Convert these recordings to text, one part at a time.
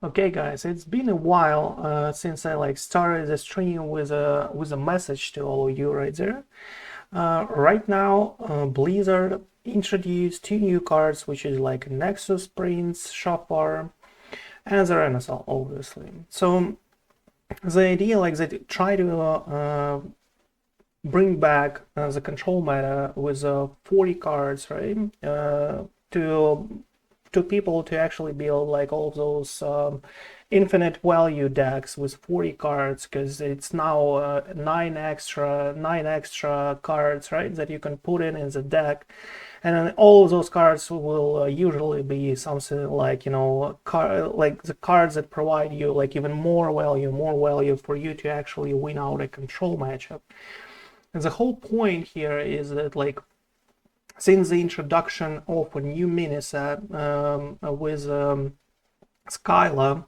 Okay, guys, it's been a while since I started the stream with a message to all of you right there. Right now, Blizzard introduced two new cards, which is like Nexus Prince, Shopper, and the Renathal, obviously. So the idea, like they try to bring back the control meta with 40 cards, right? To people to actually build like all of those infinite value decks with 40 cards, because it's now nine extra cards, right, that you can put in the deck. And then all of those cards will usually be something like, like the cards that provide you like even more value for you to actually win out a control matchup. And the whole point here is that, like, since the introduction of a new mini set with Skyla,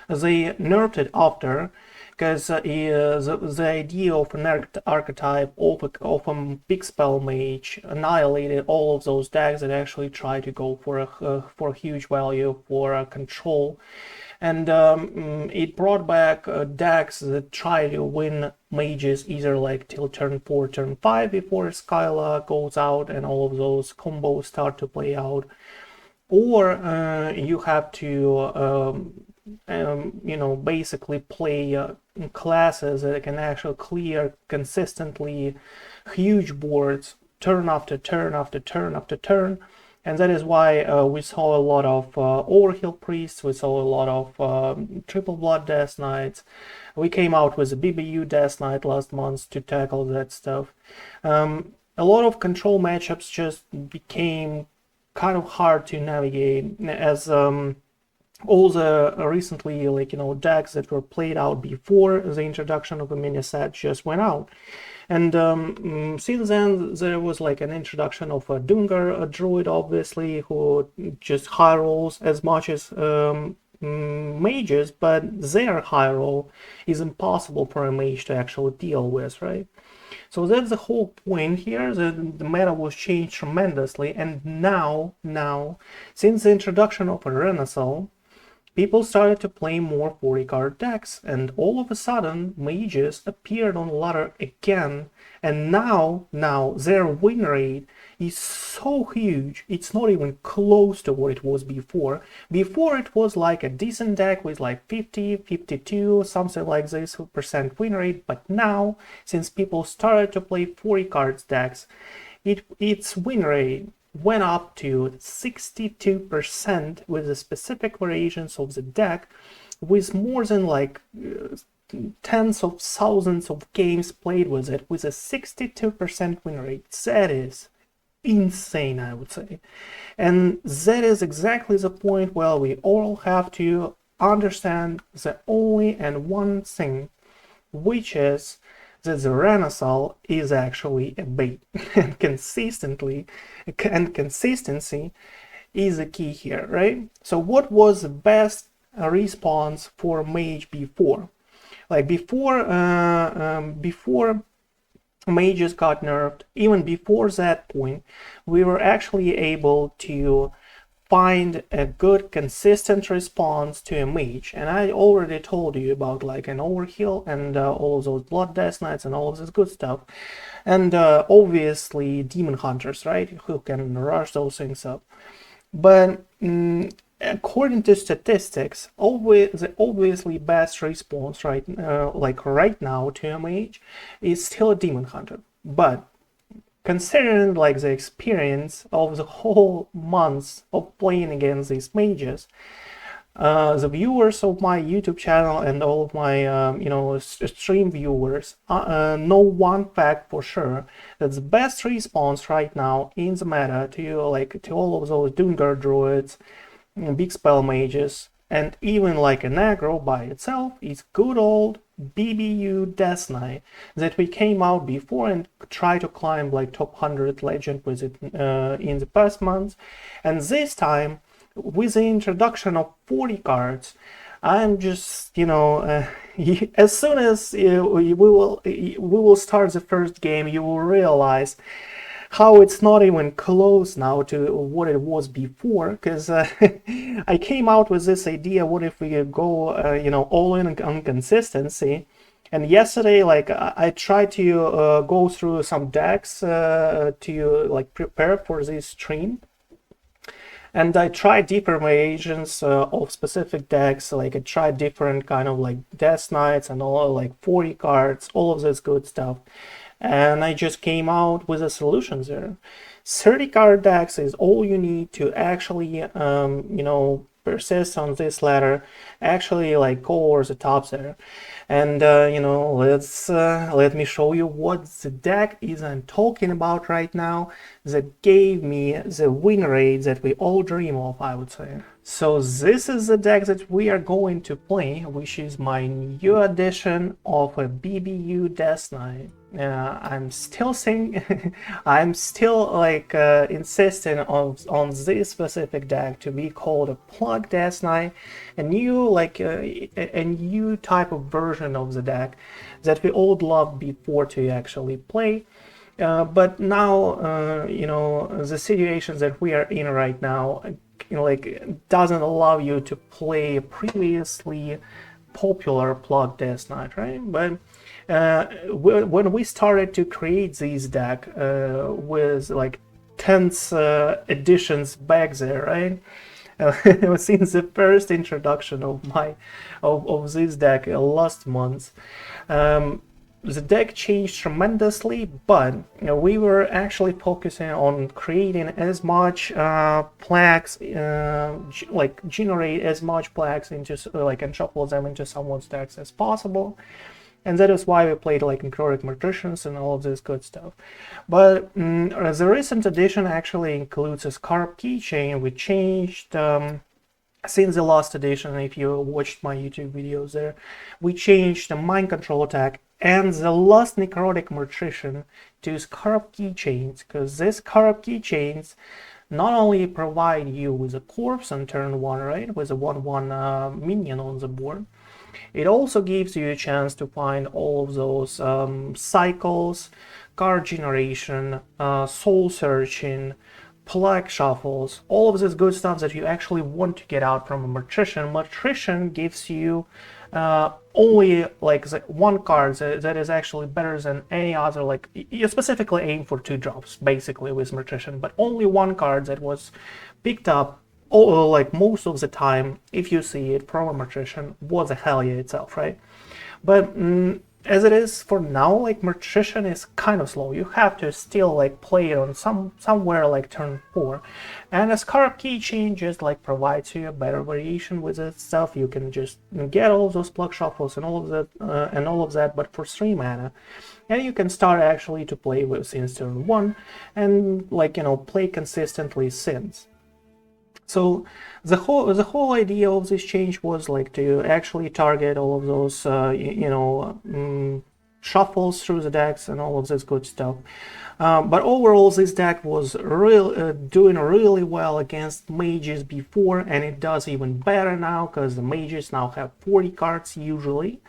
they nerfed it after, because the idea of an archetype of a big spell mage annihilated all of those decks that actually try to go for a huge value for control. And it brought back decks that try to win mages either like till turn 4, turn 5 before Skyla goes out and all of those combos start to play out, or you have to basically play classes that can actually clear consistently huge boards turn after turn after turn after turn. And that is why we saw a lot of Overkill Priests, we saw a lot of Triple Blood Death Knights. We came out with a BBU Death Knight last month to tackle that stuff. A lot of control matchups just became kind of hard to navigate, as all the recently decks that were played out before the introduction of a mini set just went out. And since then there was like an introduction of a Dungar, a druid obviously, who just high rolls as much as mages, but their high roll is impossible for a mage to actually deal with, right? So that's the whole point here. The meta was changed tremendously, and now, since the introduction of a Renathal, people started to play more 40-card decks, and all of a sudden mages appeared on the ladder again, and now their win rate is so huge, it's not even close to what it was before. Before it was like a decent deck with like 50, 52, something like this percent win rate, but now, since people started to play 40 cards decks, its win rate went up to 62% with the specific variations of the deck, with more than like tens of thousands of games played with it, with a 62% win rate. That is insane, I would say. And that is exactly the point where we all have to understand the only and one thing, which is that the Renathal is actually a bait. And consistency is the key here, right? So what was the best response for mage before? Like before mages got nerfed, even before that point, we were actually able to find a good consistent response to a mage. And I already told you about like an Overkill and all of those Blood Death Knights and all of this good stuff, and obviously Demon Hunters, right, who can rush those things up. But according to statistics, the obviously best response right now to a mage is still a Demon Hunter. But considering like the experience of the whole months of playing against these mages, the viewers of my YouTube channel and all of my stream viewers know one fact for sure, that the best response right now in the meta to all of those Dungar druids, big spell mages, and even like an aggro by itself, is good old BBU Death Knight that we came out before and tried to climb like top 100 legend with it in the past months. And this time, with the introduction of 40 cards, I'm just, as soon as we will start the first game, you will realize how it's not even close now to what it was before, because I came out with this idea, what if we go all in on consistency. And yesterday, like, I tried to go through some decks to like prepare for this stream. And I tried different variations of specific decks. Like I tried different kind of like Death Knights and all, like 40 cards, all of this good stuff. And I just came out with a solution there. 30 card decks is all you need to actually, persist on this ladder, actually like go over the top there. And let me show you what the deck is I'm talking about right now that gave me the win rate that we all dream of, I would say. So this is the deck that we are going to play, which is my new addition of a BBU Death Knight. I'm still saying, I'm still like insisting on this specific deck to be called a plug Death Knight, a new type of version of the deck that we all loved before to actually play. But now, the situations that we are in right now, doesn't allow you to play previously popular plug Death Knight, right? But when we started to create this deck with like 10th editions back there, right? Since the first introduction of this deck last month, the deck changed tremendously, but we were actually focusing on creating as much plaques, generate as much plaques into and shuffle them into someone's decks as possible. And that is why we played like Necrotic Magicians and all of this good stuff. But the recent edition actually includes a Scarab keychain. We changed since the last edition, if you watched my YouTube videos there, we changed the Mind Control attack and the last Necrotic Magician to Scarab keychains, because these Scarab keychains not only provide you with a corpse on turn 1, right, with a 1/1 minion on the board, it also gives you a chance to find all of those cycles, card generation, soul searching, plague shuffles, all of this good stuff that you actually want to get out from a Magician. Magician gives you only like one card that is actually better than any other. Like you specifically aim for 2 drops basically with Magician, but only one card that was picked up like most of the time, if you see it from a Magician, was a Hellier itself, right? But as it is for now, like Magician is kind of slow. You have to still like play it on somewhere like turn 4, and a Scarab keychain just like provides you a better variation with that stuff. You can just get all of those plug shuffles and all of that, but for 3 mana, and you can start actually to play with since turn 1, and play consistently since. So the whole idea of this change was like to actually target all of those shuffles through the decks and all of this good stuff. But overall, this deck was doing really well against mages before, and it does even better now because the mages now have 40 cards usually.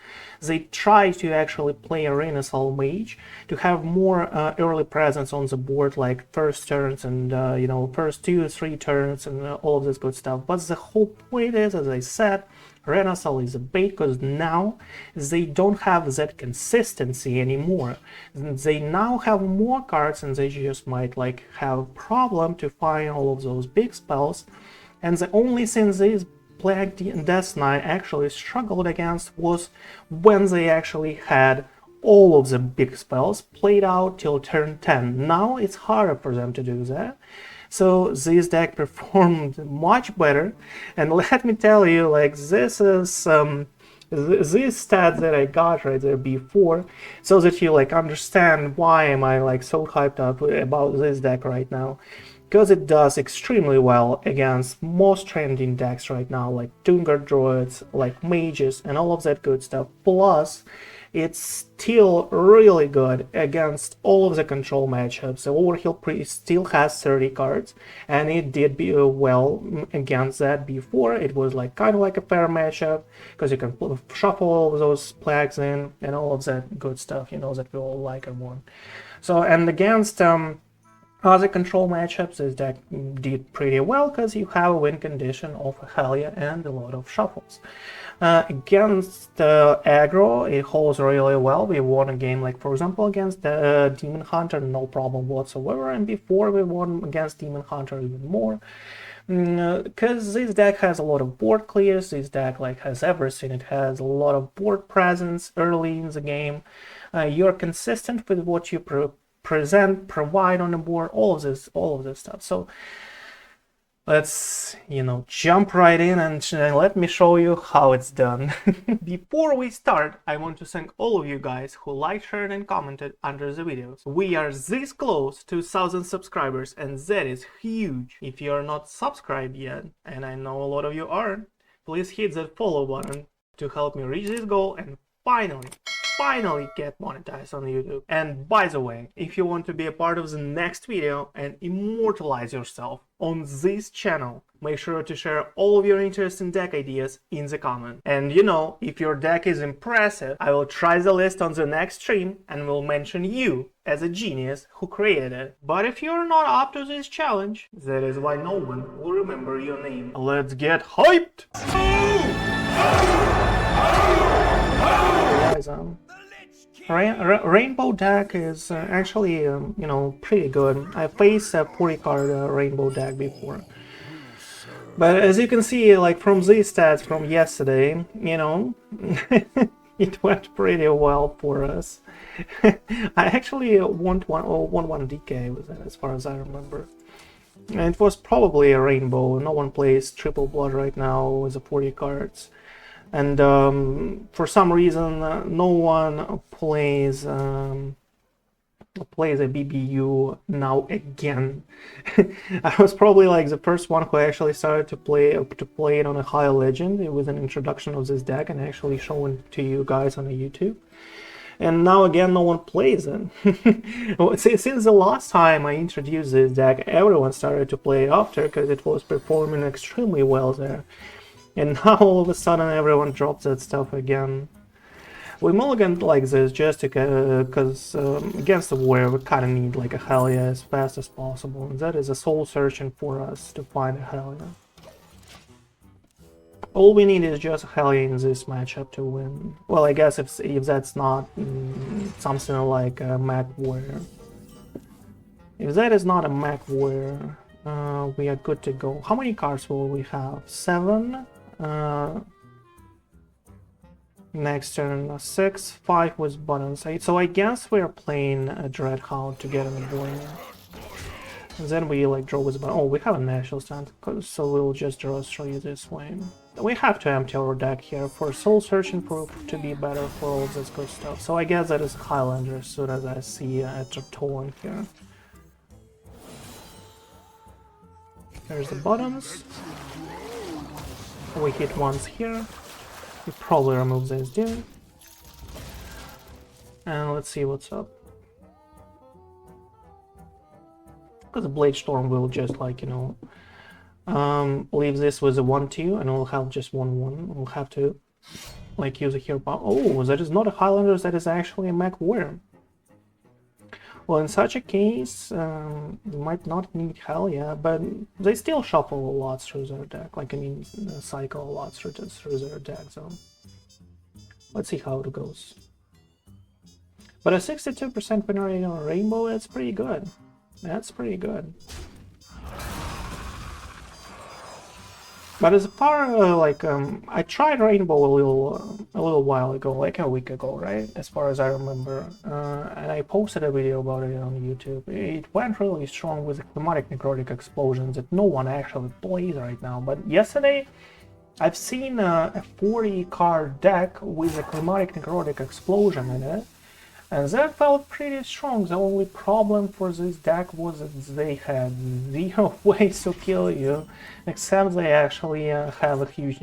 They try to actually play a Renathal mage to have more early presence on the board, like first turns and first 2-3 turns and all of this good stuff. But the whole point is, as I said, Renathal is a bait because now they don't have that consistency anymore. They now have more cards and they just might like have a problem to find all of those big spells. And the only thing these Black Death Knight actually struggled against was when they actually had all of the big spells played out till turn 10. Now it's harder for them to do that. So this deck performed much better, and let me tell you, like this is these stats that I got right there before, so that you like understand why am I like so hyped up about this deck right now. Because it does extremely well against most trending decks right now, like Dungar Druids, like Mages, and all of that good stuff. Plus, it's still really good against all of the control matchups. The Overkill Priest still has 30 cards, and it did well against that before. It was like kind of like a fair matchup, because you can shuffle all of those plagues in, and all of that good stuff, that we all like and want. So, and against Other control matchups, this deck did pretty well because you have a win condition of Helia and a lot of shuffles. Against aggro, it holds really well. We won a game, like for example, against the Demon Hunter, no problem whatsoever, and before we won against Demon Hunter even more. Because this deck has a lot of board clears, this deck like has everything. It has a lot of board presence early in the game. You're consistent with what you provide on the board, all of this stuff. So let's, jump right in and let me show you how it's done. Before we start, I want to thank all of you guys who liked, shared and commented under the videos. We are this close to 1,000 subscribers and that is huge. If you are not subscribed yet, and I know a lot of you aren't, please hit that follow button to help me reach this goal and finally get monetized on YouTube. And by the way, if you want to be a part of the next video and immortalize yourself on this channel, make sure to share all of your interesting deck ideas in the comment. And if your deck is impressive, I will try the list on the next stream and will mention you as a genius who created it. But if you're not up to this challenge, that is why no one will remember your name. Let's get hyped! Guys, Rainbow deck is actually, pretty good. I faced a 40-card Rainbow deck before. But as you can see, like from these stats from yesterday, it went pretty well for us. I actually won one DK with that, as far as I remember. And it was probably a Rainbow. No one plays Triple Blood right now with the 40 cards. And for some reason, no one plays a BBU now again. I was probably like the first one who actually started to play it on a high legend. It was an introduction of this deck and actually showing to you guys on the YouTube. And now again, no one plays it. Since the last time I introduced this deck, everyone started to play it after because it was performing extremely well there. And now all of a sudden everyone drops that stuff again. We mulliganed like this just because against the warrior we kind of need like a Helia as fast as possible. And that is a soul searching for us to find a Helia. All we need is just a Helia in this matchup to win. Well, I guess if that's not something like a Mech Warrior. If that is not a Mech Warrior, we are good to go. How many cards will we have? 7. Next turn 6, 5 with buttons. So I guess we are playing a Dreadhound to get on the board. And then we like draw with button. Oh, we have a National Stand, so we'll just draw 3 this way. We have to empty our deck here for soul searching to be better for all this good stuff. So I guess that is Highlander as soon as I see a Traptoan here. There's the buttons. We hit once here. We probably remove this dude. And let's see what's up. Because the Blade Storm will just like, leave this with a 1-2 and we'll have just 1-1. We'll have to like use a hero power. Oh, that is not a Highlander, that is actually a Mech Warrior. Well, in such a case, you might not need Helia, but they still shuffle a lot through their deck. Like, cycle a lot through their deck, so let's see how it goes. But a 62% win rate on Rainbow, that's pretty good. That's pretty good. But as far I tried Rainbow a little while ago, like a week ago, right? As far as I remember, and I posted a video about it on YouTube. It went really strong with the climatic necrotic explosions that no one actually plays right now. But yesterday, I've seen a 40-card deck with a climatic necrotic explosion in it, and that felt pretty strong. The only problem for this deck was that they had 0 ways to kill you, except they actually have a huge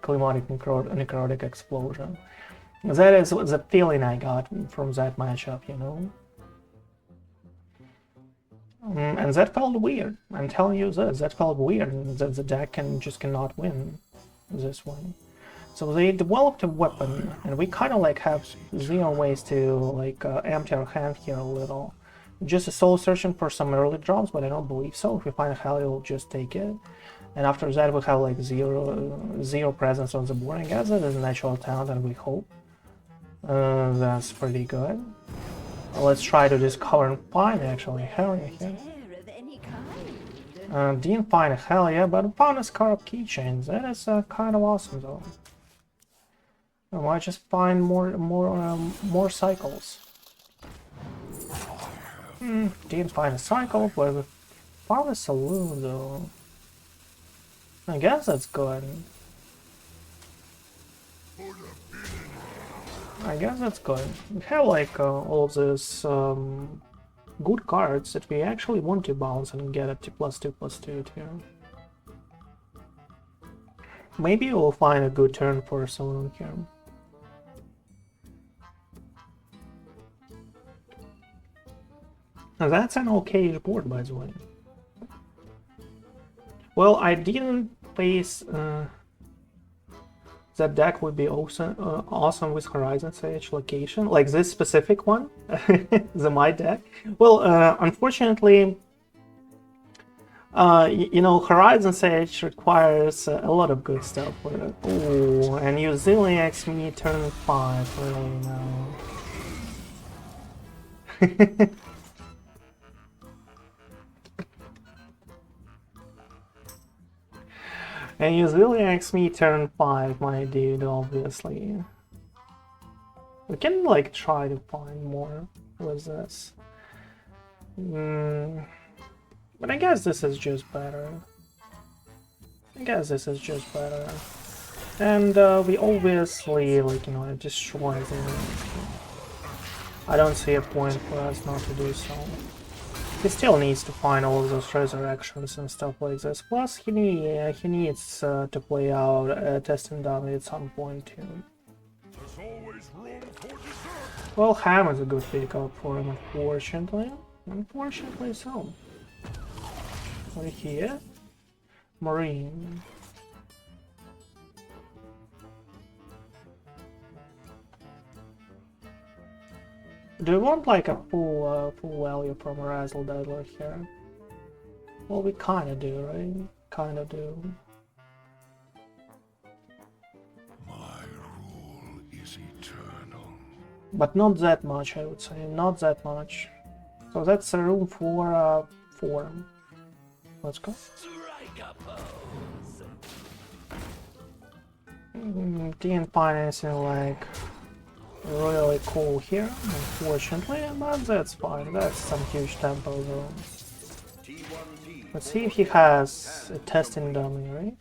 climatic necrotic explosion. That is the feeling I got from that matchup, And that felt weird. I'm telling you this, that felt weird, that the deck cannot win this one. So they developed a weapon, and we kind of have 0 ways to empty our hand here a little, Just a soul searching for some early drops, but I don't believe so. If we find a Hell, we'll just take it. And after that, we have like zero presence on the board. I guess that is a natural talent, and we hope. That's pretty good. Let's try to discover and find actually Hell here. Didn't find a Hell, yeah, but found a Scarab keychains. That is kind of awesome though. I might just find more cycles. Didn't find a cycle, but we found a saloon though. I guess that's good. I guess that's good. We have like all of these good cards that we actually want to bounce and get a T+2/+2 here. Maybe we'll find a good turn for a saloon here. Now that's an okay board, by the way. Well, I didn't face that deck would be awesome with Horizon's Edge location, like this specific one, the my deck. Well, unfortunately, you know, Horizon's Edge requires a lot of good stuff for it. Ooh, and you Zilliax me turn 5, really now. And you Zilliax me turn 5, my dude, obviously. We can, like, try to find more with this. But I guess this is just better. And we obviously, like, you know, destroy them. I don't see a point for us not to do so. He still needs to find all of those resurrections and stuff like this. Plus, he needs to play out a testing dummy at some point too. Well, Ham is a good pickup for him, unfortunately. Unfortunately so. Right here. Marine. Do you want like a full value from Razzle Dazzler here? Well, we kinda do, right? Kinda do. My rule is eternal. But not that much, I would say. Not that much. So that's a room for 4. Let's go. Didn't find anything like really cool here, unfortunately, but that's fine. That's some huge tempo though. Let's see if he has a testing dummy, right?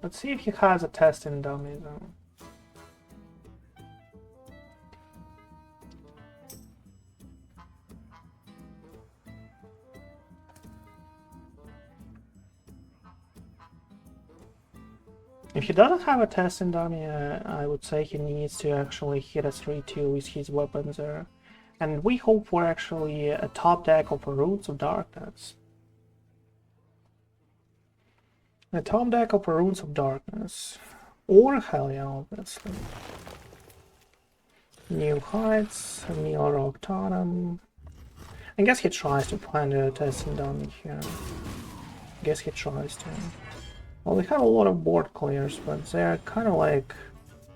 Let's see if he has a testing dummy though. If he doesn't have a testing dummy, I would say he needs to actually hit a 3-2 with his weapons there. And we hope for actually a top deck of Roots of Darkness. A top deck of Roots of Darkness. Or Hellia, obviously. New Heights, Neil Rock Totem. I guess he tries to find a testing dummy here. I guess he tries to. Well, we have a lot of board clears, but they're kind of like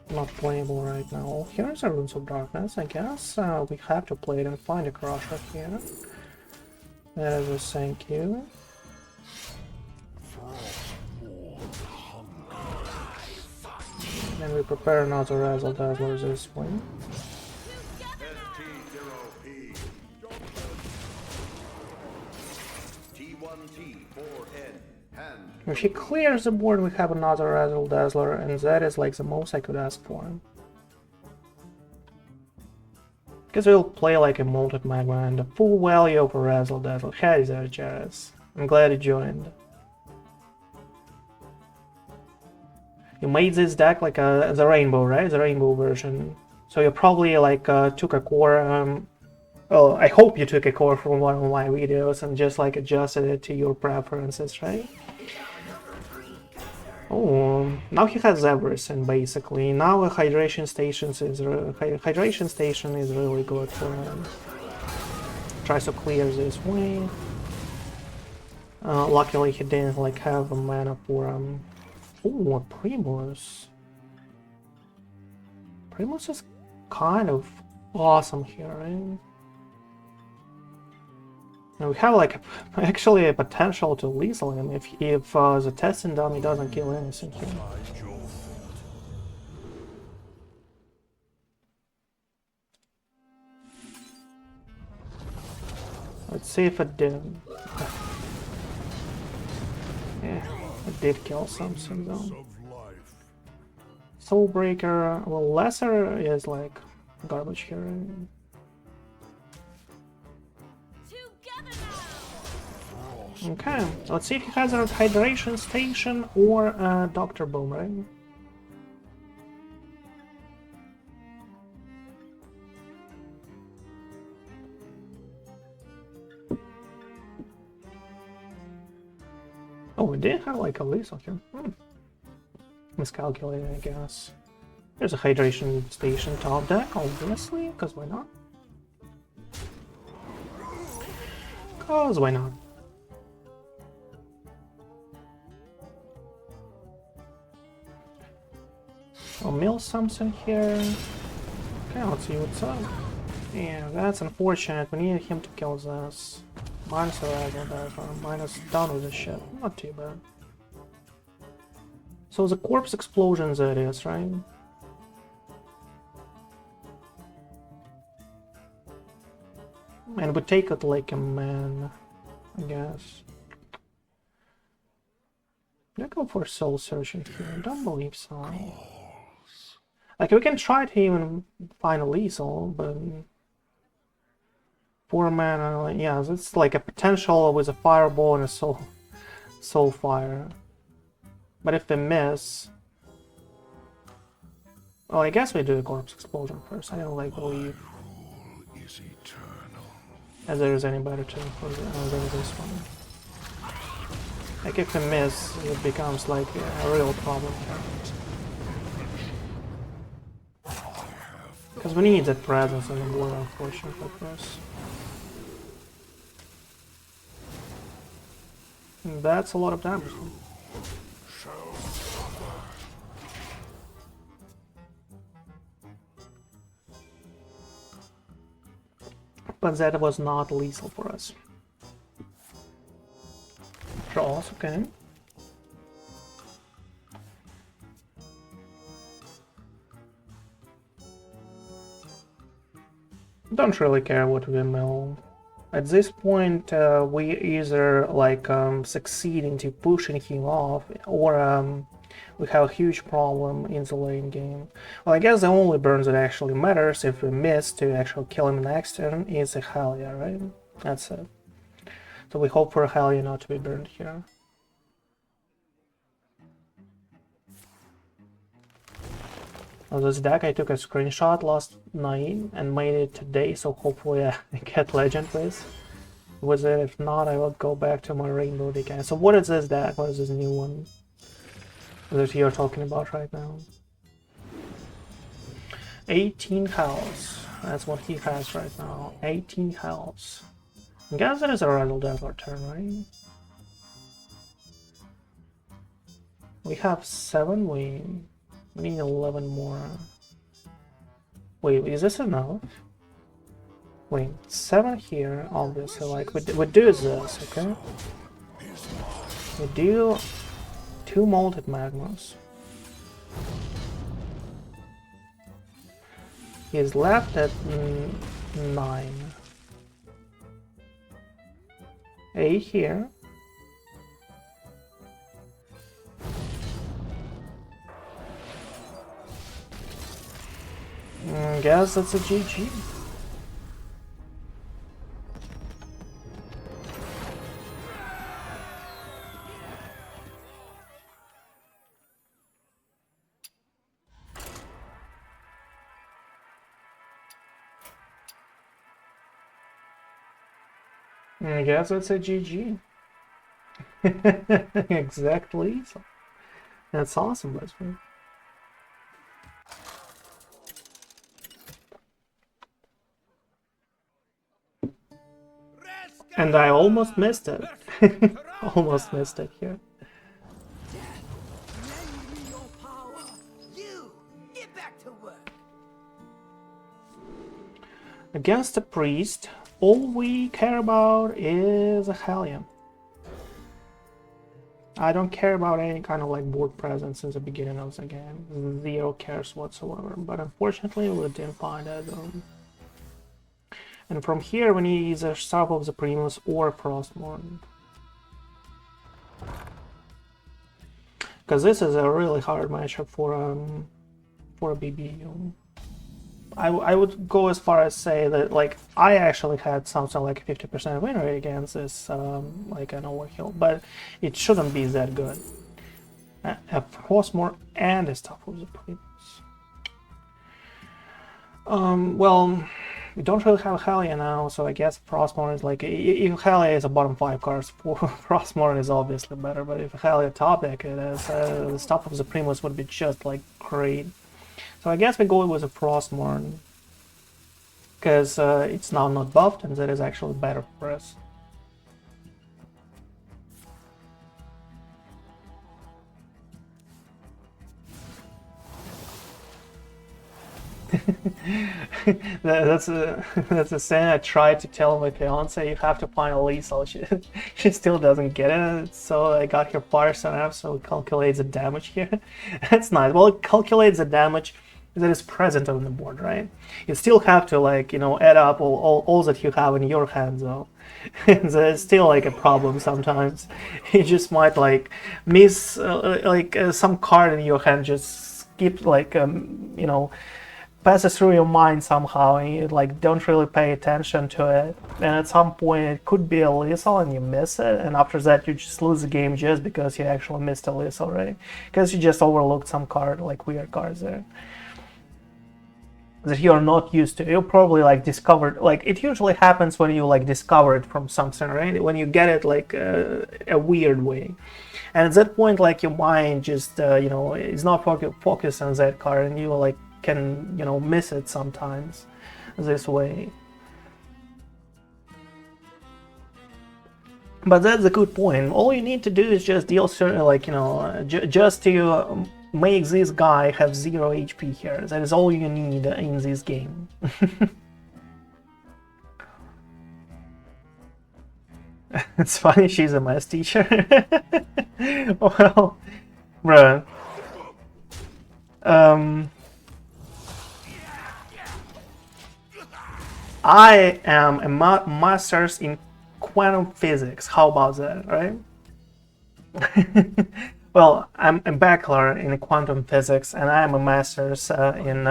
not playable right now. Oh, here's a Runes of Darkness. I guess we have to play it and find a Crusher here. That is a thank you. And we prepare another Razzle Dazzler this way. If he clears the board, we have another Razzle Dazzler, and that is like the most I could ask for him. Because we'll play like a Molten Magma and the full value of a Razzle Dazzler. Hey there, Jarez. I'm glad you joined. You made this deck like the Rainbow, right? The Rainbow version. So you probably like took a core. Well, I hope you took a core from one of my videos and just like adjusted it to your preferences, right? Oh, now he has everything basically. Now a hydration station is really good for him. Tries to clear this way. Luckily he didn't like have a mana for Oh, a Primus. Primus is kind of awesome here, right? And we have like actually a potential to lethal him if the testing dummy doesn't kill anything here. Let's see if it didn't. Yeah, it did kill something though. Soulbreaker, well, Lesser is like garbage here. Okay, let's see if he has a hydration station or a Dr. Boomerang. Oh, we did have like a lethal here. Miscalculated, I guess. There's a hydration station top deck, obviously, because why not? Because why not? I'll mill something here. Okay, let's see what's up. Yeah, that's unfortunate. We needed him to kill this. Minus a Renathal there, minus done with the shit. Not too bad. So the corpse explosions it is, right? And we take it like a man, I guess. Did I go for soul searching here? I don't believe so. Like, we can try to even find a lethal, but 4 mana, yeah, it's like a potential with a fireball and a soul fire. But if they miss, well, I guess we do a corpse explosion first. I don't like believe as there is any better term for than this one. Like if they miss, it becomes like a real problem here. Because we need that presence on the board, unfortunately, for us. And that's a lot of damage. But that was not lethal for us. Draws, okay. Don't really care what we mill. At this point, we either like succeed into pushing him off, or we have a huge problem in the lane game. Well, I guess the only burn that actually matters if we miss to actually kill him next turn is a Halia, right? That's it. So we hope for a Halia not to be burned here. This deck I took a screenshot last night and made it today, so hopefully I get legend with it. If not, I will go back to my rainbow deck. So what is this deck? What is this new one that you're talking about right now? 18 health. That's what he has right now. 18 health. I guess that is a Renathal deck our turn, right? We have 7 win. We need 11 more. Wait, is this enough? Wait, 7 here, obviously. Like, we do this, okay? We do 2 Molted Magmas. He's left at 9. 8 here. I guess that's a GG. I guess that's a GG. Exactly. So That's awesome, that's right. And I almost missed it. Almost missed it here. Lend me your power. You get back to work. Against a priest, all we care about is a Hellion. I don't care about any kind of like board presence since the beginning of the game. Zero cares whatsoever. But unfortunately, we didn't find it. And from here, we need either Staff of the Primus or Frostmourne. Because this is a really hard matchup for a BBU. I would go as far as say that like I actually had something like a 50% win rate against this like an overkill, but it shouldn't be that good. A Frostmourne and a Staff of the Primus. Well, we don't really have Helia now, so I guess Frostmourne is like, if Helia is a bottom 5 card, Frostmourne is obviously better, but if Helia top deck it is, the Staff of the Primus would be just like great. So I guess we go with a Frostmourne, because it's now not buffed, and that is actually better for us. that's a saying I tried to tell my fiance. You have to find a lethal. She still doesn't get it. So I got her partisan app, so it calculates the damage here. That's nice. Well, it calculates the damage that is present on the board, right? You still have to like add up all that you have in your hand though. There's still like a problem sometimes. You just might like miss some card in your hand, just skip like passes through your mind somehow, and you like don't really pay attention to it, and at some point it could be a lethal and you miss it, and after that you just lose the game just because you actually missed a lethal, right? Because you just overlooked some card, like weird cards there that you're not used to. You probably like discovered, like it usually happens when you like discover it from something, right? When you get it like a weird way, and at that point like your mind just is not focused on that card, and you like can miss it sometimes this way. But that's a good point. All you need to do is just deal like just to make this guy have 0 HP here. That is all you need in this game. It's funny she's a math teacher. Well, bruh. I am a master's in quantum physics. How about that, right? Well, I'm a bachelor in quantum physics, and I am a master's in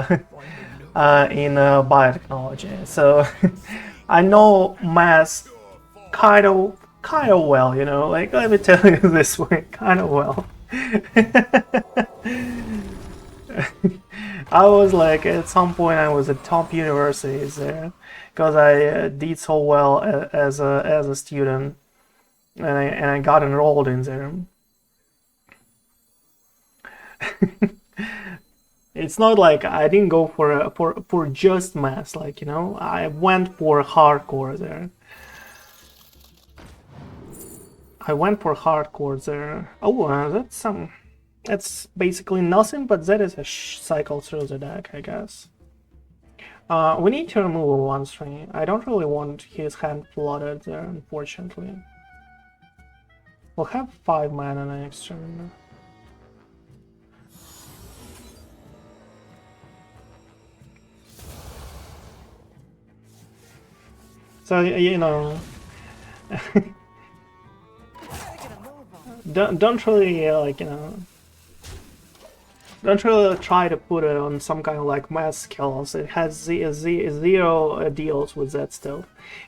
biotechnology. So I know math kind of well, Like let me tell you this way, kind of well. I was like, at some point I was at top universities there because I did so well as a student, and I got enrolled in there. It's not like I didn't go for just math, like I went for hardcore there. Oh, that's basically nothing, but that is a cycle through the deck, I guess. We need to remove a 1/3. I don't really want his hand flooded there, unfortunately. We'll have 5 mana next turn. So, don't really, don't really try to put it on some kind of like math skills. It has zero deals with that stuff.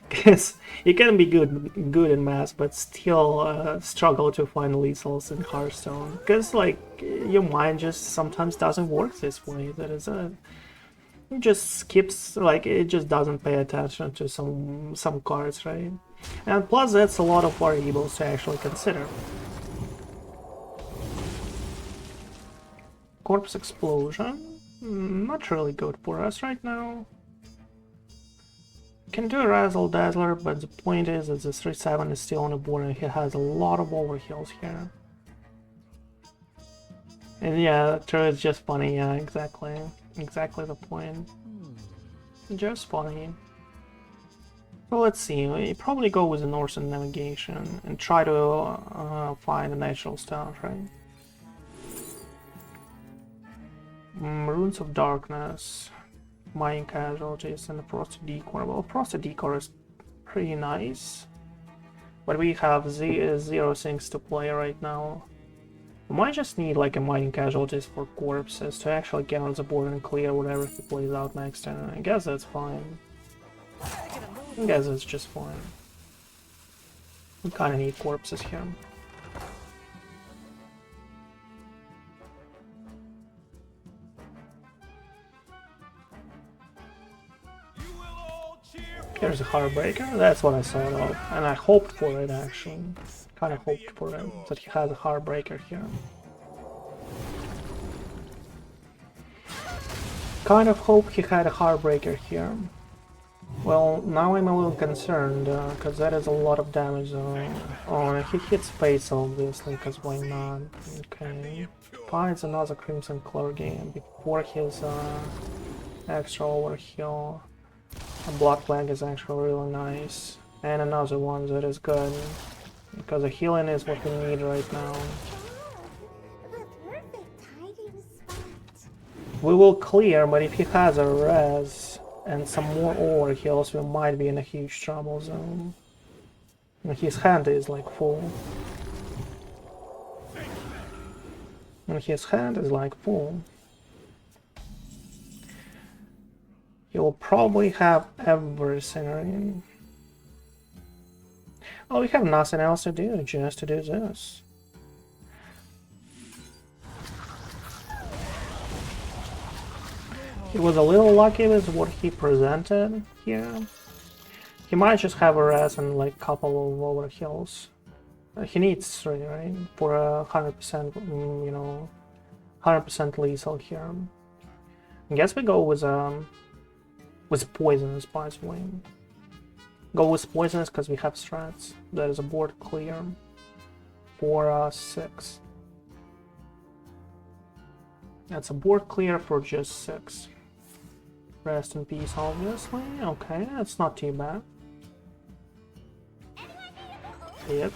Because you can be good in math, but still struggle to find lethals in Hearthstone. Because like your mind just sometimes doesn't work this way. That is it just skips, like it just doesn't pay attention to some cards, right? And plus that's a lot of variables to actually consider. Corpse Explosion. Not really good for us right now. Can do a Razzle Dazzler, but the point is that the 3-7 is still on the board and he has a lot of overheals here. And yeah, true, it's just funny, yeah, exactly. Exactly the point. Just funny. So let's see, we probably go with the Northern Navigation and try to find a natural start, right? Runes of Darkness, Mining Casualties, and the Frosted Decor. Well, Frosted Decor is pretty nice, but we have zero things to play right now. We might just need like a Mining Casualties for corpses to actually get on the board and clear whatever he plays out next turn. I guess that's fine. I guess it's just fine. We kinda need corpses here. Here's a Heartbreaker, that's what I thought of, and I hoped for it actually. Kinda hoped for it, that he has a Heartbreaker here. Kind of hope he had a Heartbreaker here. Well, now I'm a little concerned, because that is a lot of damage on he hits face obviously, because why not? Okay, finds another Crimson Clergy before his extra overheal. A Blood Flag is actually really nice, and another one that is good, because the healing is what we need right now. We will clear, but if he has a res and some more overheals, we might be in a huge trouble zone. And his hand is like full. And his hand is like full. He will probably have everything in. Oh, we have nothing else to do, just to do this. He was a little lucky with what he presented here. He might just have a res and like couple of overheals. He needs 3, right? For a 100%, you know, 100% lethal here. I guess we go with poisonous, by the way. Go with poisonous because we have strats. That is a board clear for 6. That's a board clear for just 6. Rest in peace, obviously. Okay, that's not too bad. Yep.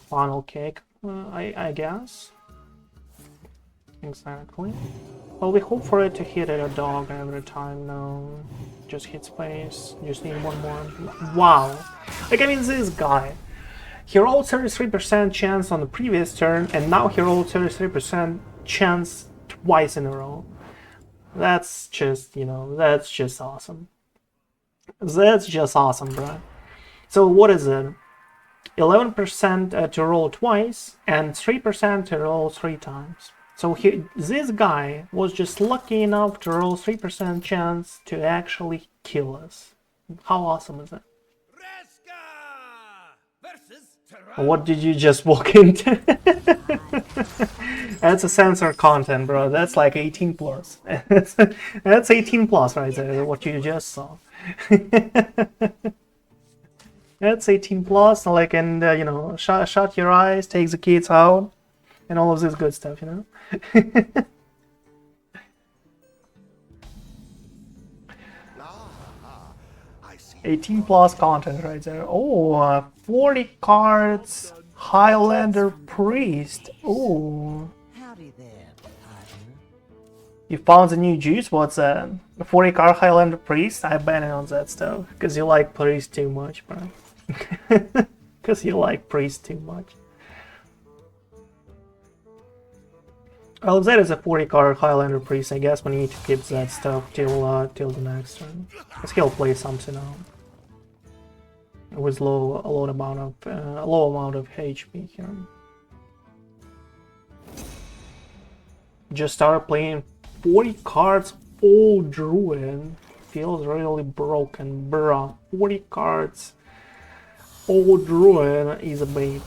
Funnel cake, I guess. Exactly. Well, we hope for it to hit at a dog every time. No, just hits face. Just need one more. Wow. Like, I mean, this guy. He rolled 33% chance on the previous turn, and now he rolled 33% chance twice in a row. That's just, you know, that's just awesome. That's just awesome, bro. So what is it? 11% to roll twice, and 3% to roll 3 times. So this guy was just lucky enough to roll 3% chance to actually kill us. How awesome is that? What did you just walk into? That's a censored content, bro. That's like 18 plus. That's 18 plus right there, what you just saw. That's 18 plus, like, and you know, shut your eyes, take the kids out, and all of this good stuff, you know? 18 plus content right there. Oh, 40 cards, Highlander Priest. Oh. Howdy there, partner. You found the new juice? What's that? The 40 card Highlander Priest? I ban it on that stuff. Because you like Priest too much, bro. Because you like Priest too much. Well, if that is a 40 card Highlander Priest, I guess we need to keep that stuff till the next turn. Because he'll play something out. With a low amount of HP here. Just started playing 40 cards all Druid. Feels really broken, bruh. 40 cards all Druid is a bait.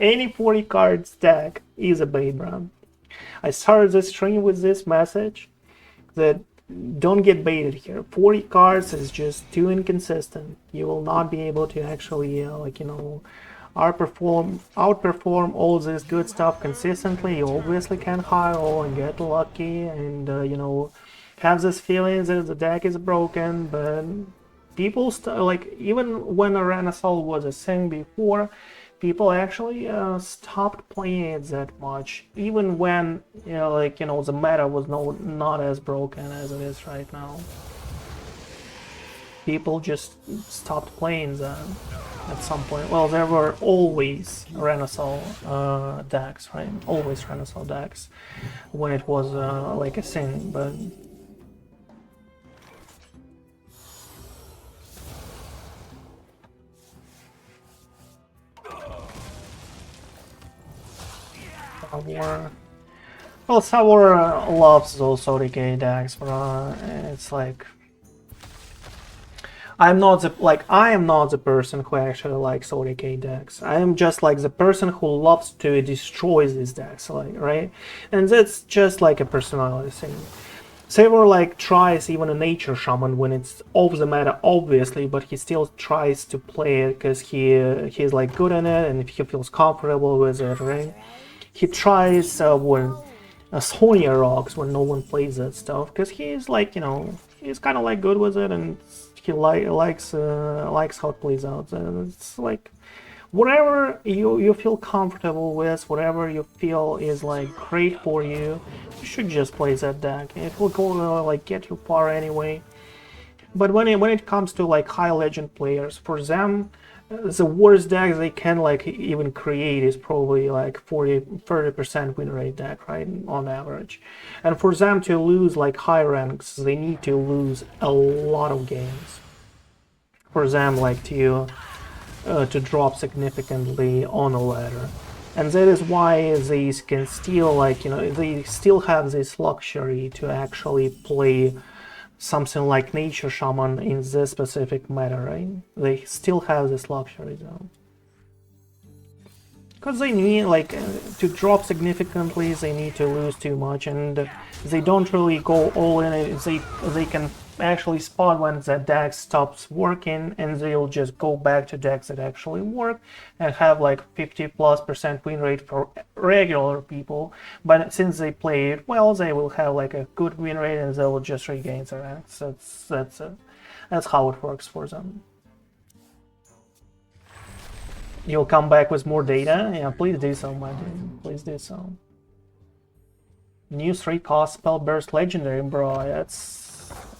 Any 40 cards deck is a bait, bro. I started the stream with this message that don't get baited here. 40 cards is just too inconsistent. You will not be able to actually, like, you know, outperform all this good stuff consistently. You obviously can high roll and get lucky and, you know, have this feeling that the deck is broken, but people, like, even when a Renathal was a thing before, people actually stopped playing it that much, even when, you know, like, you know, the meta was not as broken as it is right now. People just stopped playing that at some point. Well, there were always Renathal decks, right? Always Renathal decks when it was like a thing, but well, Savor loves those OTK decks, but it's like I am not the person who actually likes OTK decks. I am just like the person who loves to destroy these decks, like, right? And that's just like a personality thing. Savor like tries even a nature shaman when it's off the meta, obviously, but he still tries to play it because he's like good in it and he feels comfortable with it, right? He tries when Sonya rocks when no one plays that stuff because he's like, you know, he's kind of like good with it and he likes how it plays out. And it's like whatever you feel comfortable with, whatever you feel is like great for you, you should just play that deck. It will go like get you far anyway. But when it comes to like high legend players, for them, the worst deck they can like even create is probably like 30% win rate deck, right, on average. And for them to lose like high ranks, they need to lose a lot of games. For them like to drop significantly on a ladder. And that is why they can still, like, you know, they still have this luxury to actually play something like Nature Shaman in this specific meta, right? They still have this luxury though. Because they need, like, to drop significantly, they need to lose too much, and they don't really go all in it. They can actually spot when that deck stops working, and they'll just go back to decks that actually work and have like 50+% win rate for regular people. But since they play it well, they will have like a good win rate, and they will just regain their ranks. That's how it works for them. You'll come back with more data? Yeah, please do so, my dude. Please do so. New 3-cost Spell Burst Legendary, bro.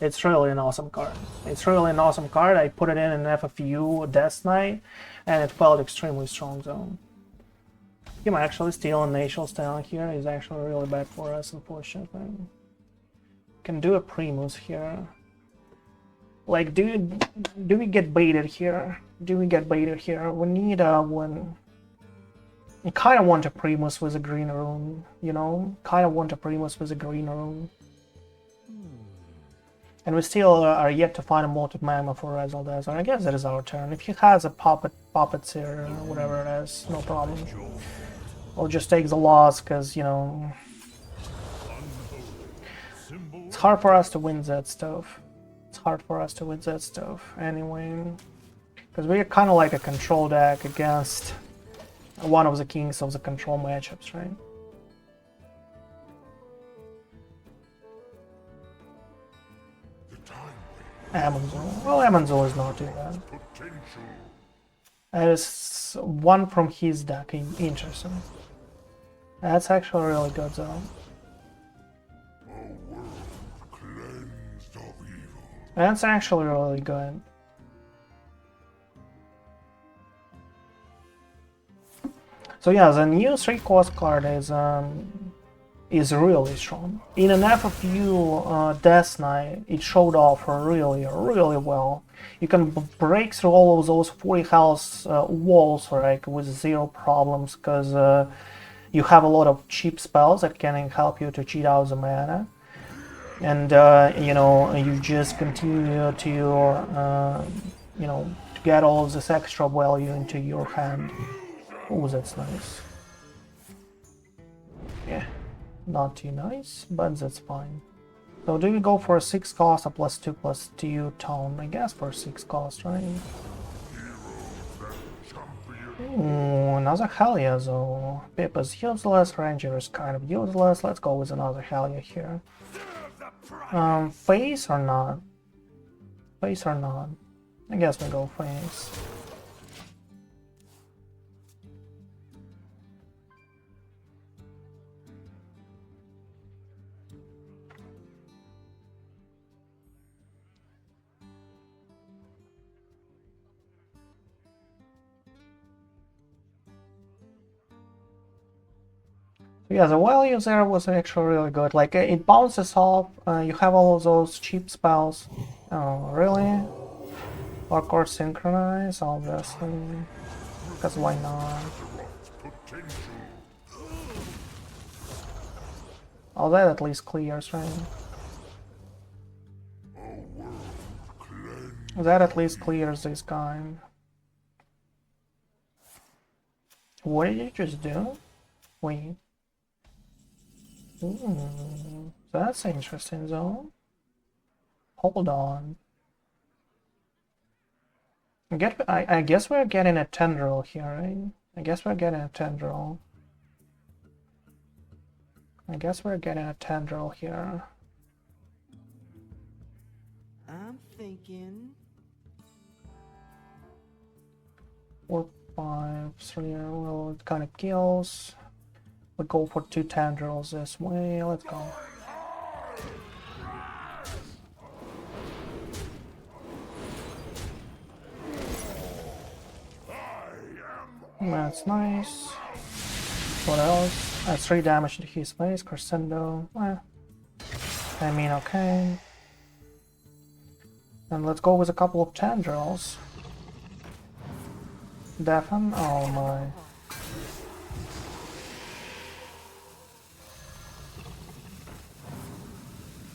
It's really an awesome card. It's really an awesome card. I put it in an FFU Death Knight, and it felt extremely strong, though. You might actually steal a Nation Style here. It's actually really bad for us, unfortunately. Can do a Primus here. Like, do we get baited here? Do we get baited here? We need one. I kind of want a Primus with a green rune, you know? Kind of want a Primus with a green rune. And we still are yet to find a Motive Magma for Renathal Desert. I guess that is our turn. If he has a puppets here, whatever it is, no problem. We'll just take the loss, because, you know, it's hard for us to win that stuff. It's hard for us to win that stuff anyway. Because we're kind of like a control deck against one of the kings of the control matchups, right? Amonzul. Well, Amonzul is not too bad. That is one from his deck. Interesting. That's actually really good, though. That's actually really good. So yeah, the new 3-cost card is really strong. In an FFU Death Knight, it showed off really well. You can break through all of those 40 health walls, like, with 0 problems, because you have a lot of cheap spells that can help you to cheat out the mana. And you know, you just continue to you know, to get all of this extra value into your hand. Oh, that's nice. Yeah, not too nice, but that's fine. So do we go for a 6 cost, a +2/+2 tone? I guess for 6 cost, right? Ooh, another Helia though. Pip is useless, Ranger is kind of useless. Let's go with another Helia here. Face or not? Face or not? I guess we go face. Yeah, the value there was actually really good. Like, it bounces off, you have all of those cheap spells. Oh, really? Of course, synchronize, obviously. Because why not? Oh, that at least clears, right? That at least clears this guy. What did you just do? Wait. Ooh, that's interesting though. Hold on. I guess we're getting a tendril here, right? I guess we're getting a tendril. I guess we're getting a tendril here. I'm thinking. 4, 5, 3. Well, it kind of kills. We go for 2 tendrils this way. Let's go. That's nice. What else? That's 3 damage to his face. Crescendo. I mean, okay. And let's go with a couple of tendrils. Deafen. Oh my.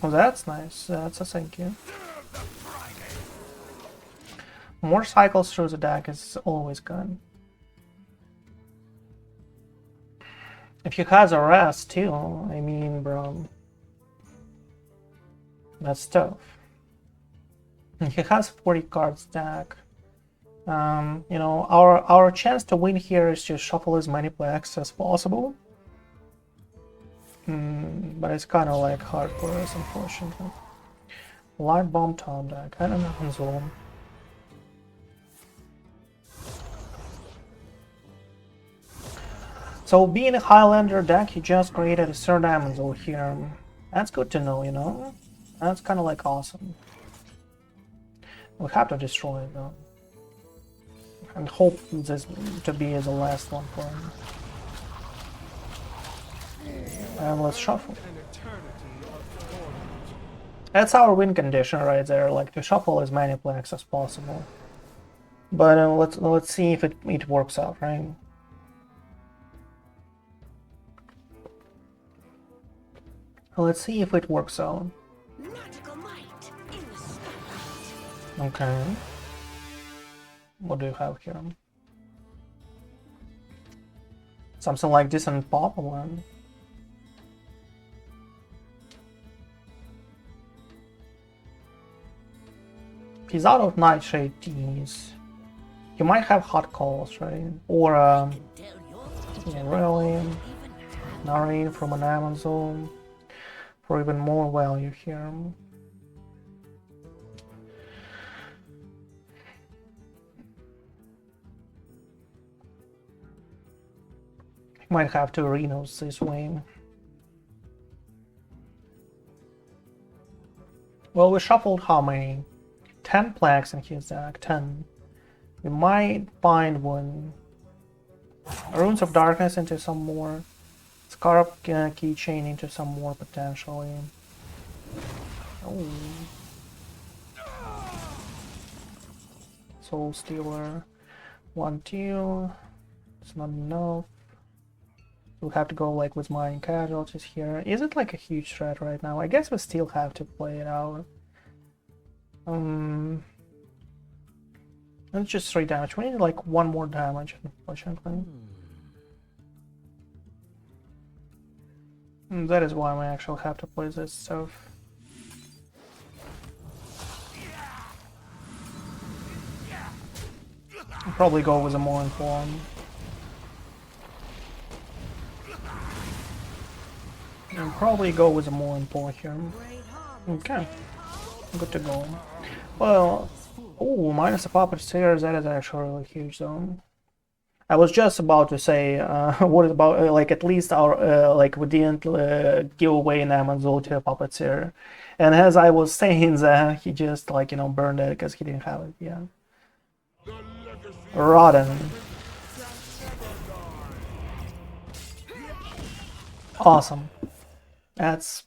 Oh, that's nice. That's a thank you. More cycles through the deck is always good. If he has a rest too, I mean, bro, that's tough. He has 40 cards deck. You know, our chance to win here is to shuffle as many players as possible. But it's kind of like hard for us, unfortunately. Light bomb top deck. I don't know who's on. So being a Highlander deck, he just created a third Amazon here. That's good to know, you know? That's kind of like awesome. We have to destroy it though. And hope this to be the last one for him. And let's shuffle. That's our win condition right there, like to shuffle as many players as possible. But let's see if it works out, right? Let's see if it works out. Okay. What do you have here? Something like this and popular. He's out of Nightshade Teas. He might have hot calls, right? Or yeah, really, Narrate from an Amazon for even more value here. Might have to Renos this way. Well, we shuffled how many? 10 plaques in his deck. 10. We might find one. Runes of Darkness into some more. Scarab Keychain into some more potentially. Oh. Soul Stealer. 1, 2. It's not enough. We'll have to go like with Mining Casualties here. Is it like a huge threat right now? I guess we still have to play it out. That's just 3 damage. We need like 1 more damage, unfortunately. And that is why I actually have to play this stuff. I'll probably go with a more informed. And probably go with a more informed here. Okay, good to go. Well, oh, minus a puppet stairs, that is actually really huge though. I was just about to say, what about, like, at least our, like, we didn't give away an Amazon to a puppeteer. And as I was saying that, he just, like, you know, burned it because he didn't have it, yeah. Rotten. Awesome. That's...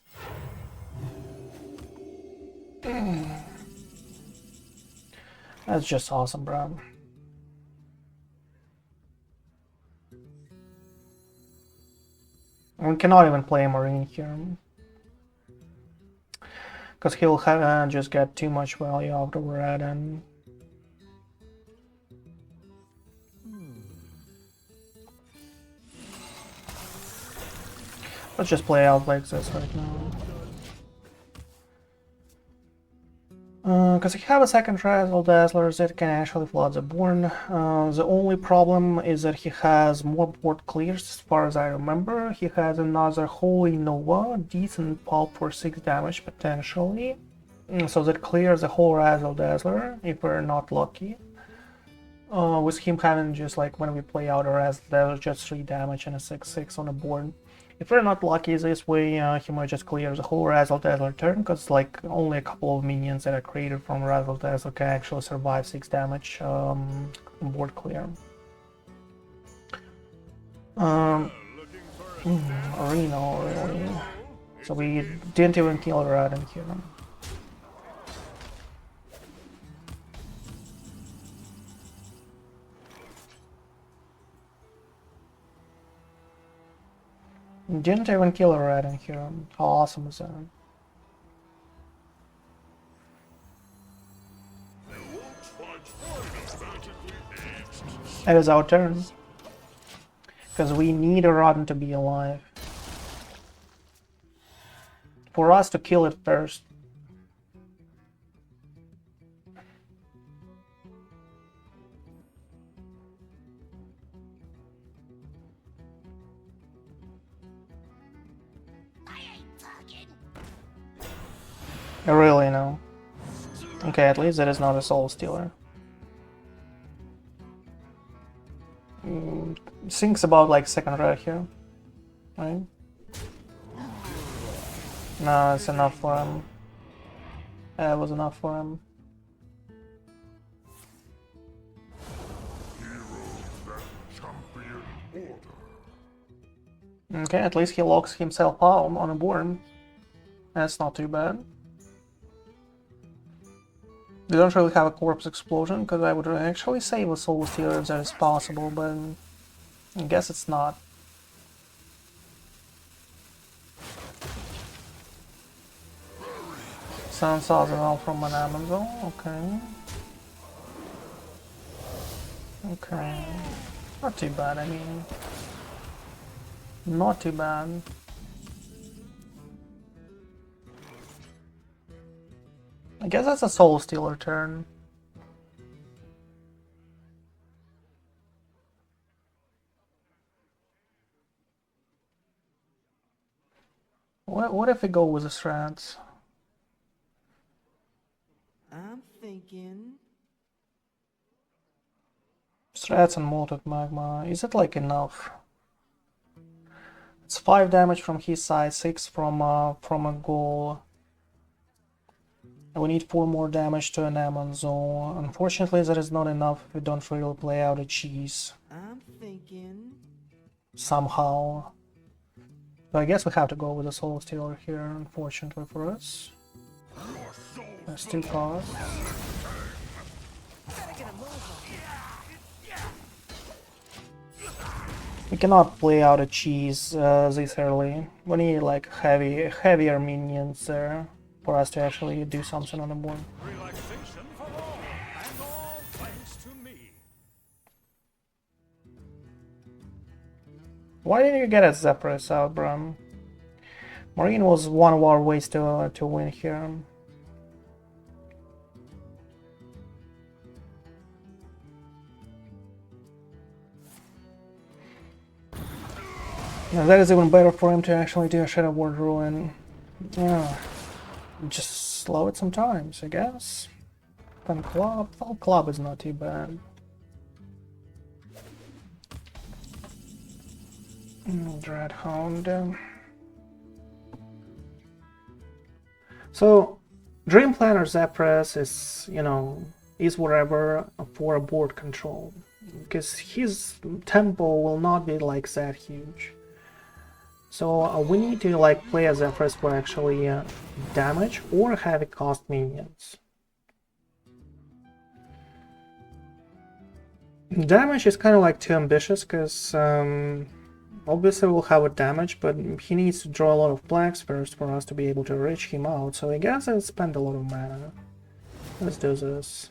That's just awesome, bro. We cannot even play a Marine here. Because he'll just get too much value after we're at him. Let's just play out like this right now. Because if you have a second Renathal Dazzler that can actually flood the board. The only problem is that he has more board clears as far as I remember. He has another Holy Nova, decent pulp for 6 damage potentially. So that clears the whole Renathal Dazzler if we're not lucky. With him having just like when we play out a Renathal Dazzler just 3 damage and a 6/6 on the board. If we're not lucky this way, he might just clear the whole Renathal Dazzler turn, because like only a couple of minions that are created from Renathal Dazzler can actually survive 6 damage board clear. Reno, really. So we didn't even kill Raden here. Didn't even kill a rat in here. How awesome is that? It is our turn. Because we need a Rotten to be alive. For us to kill it first. Really, no. Okay, at least that is not a soul stealer. Thinks about like second red here, right? No, it's enough for him. It was enough for him. Okay, at least he locks himself out on a board. That's not too bad. They don't really have a corpse explosion, because I would actually save a soul stealer if that is possible, but I guess it's not. Sounds awesome from an Amazon, okay. Okay. Not too bad, I mean. Not too bad. I guess that's a soul stealer turn. What if we go with the strats? I'm thinking. Strats and molten magma. Is it like enough? It's 5 damage from his side, 6 from a goal. And we need 4 more damage to an Amazon. Unfortunately, that is not enough if we don't really play out a cheese. I'm thinking. Somehow. So I guess we have to go with a soul stealer here, unfortunately for us. There's 2 costs. We cannot play out a cheese this early. We need like heavier minions there for us to actually do something on the board. Relaxation for all, and all thanks to me. Why didn't you get a Zephrys out, Bram? Marine was one of our ways to win here. Now that is even better for him to actually do a Shadow Ward Ruin. Yeah, just slow it sometimes, I guess. Then club. Well, club is not too bad. Dreadhound. So, Dream Planner Zapras is, you know, is whatever for a board control, because his tempo will not be like that huge. So we need to like play as Zapras for actually damage or heavy cost minions. Damage is kind of like too ambitious, because obviously we'll have a damage, but he needs to draw a lot of blacks first for us to be able to reach him out, so I guess I'll spend a lot of mana. Let's do this.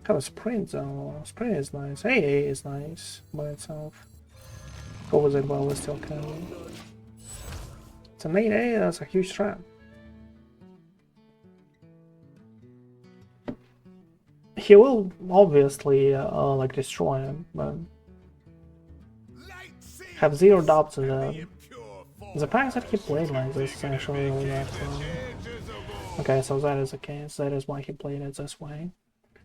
Have a sprint though. Sprint is nice. AA is nice by itself. Go with it while we still can. It's an 8A, that's a huge trap. He will obviously like destroy him, but have zero doubts in that. The fact that he played like this is actually really excellent. Okay, so that is the case. That is why he played it this way.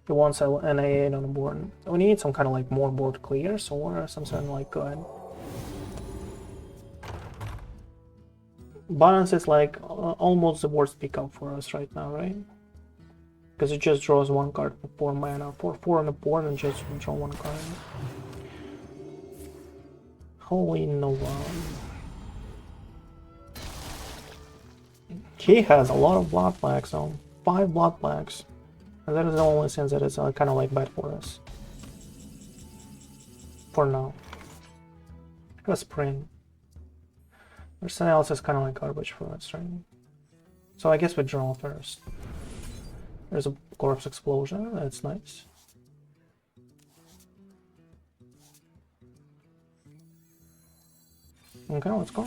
He wants an A8 on the board. We need some kind of like more board clears or something like good. Balance is like almost the worst pickup for us right now, right? Because it just draws one card for 4 mana, for 4 on the board, and just draw one card. Holy no one. He has a lot of blood blacks, so 5 blood blacks. And that is the only sense that it's kind of like bad for us. For now. Have a sprint. Everything else is kind of like garbage for us, right? So I guess we draw first. There's a corpse explosion, that's nice. Okay, let's go.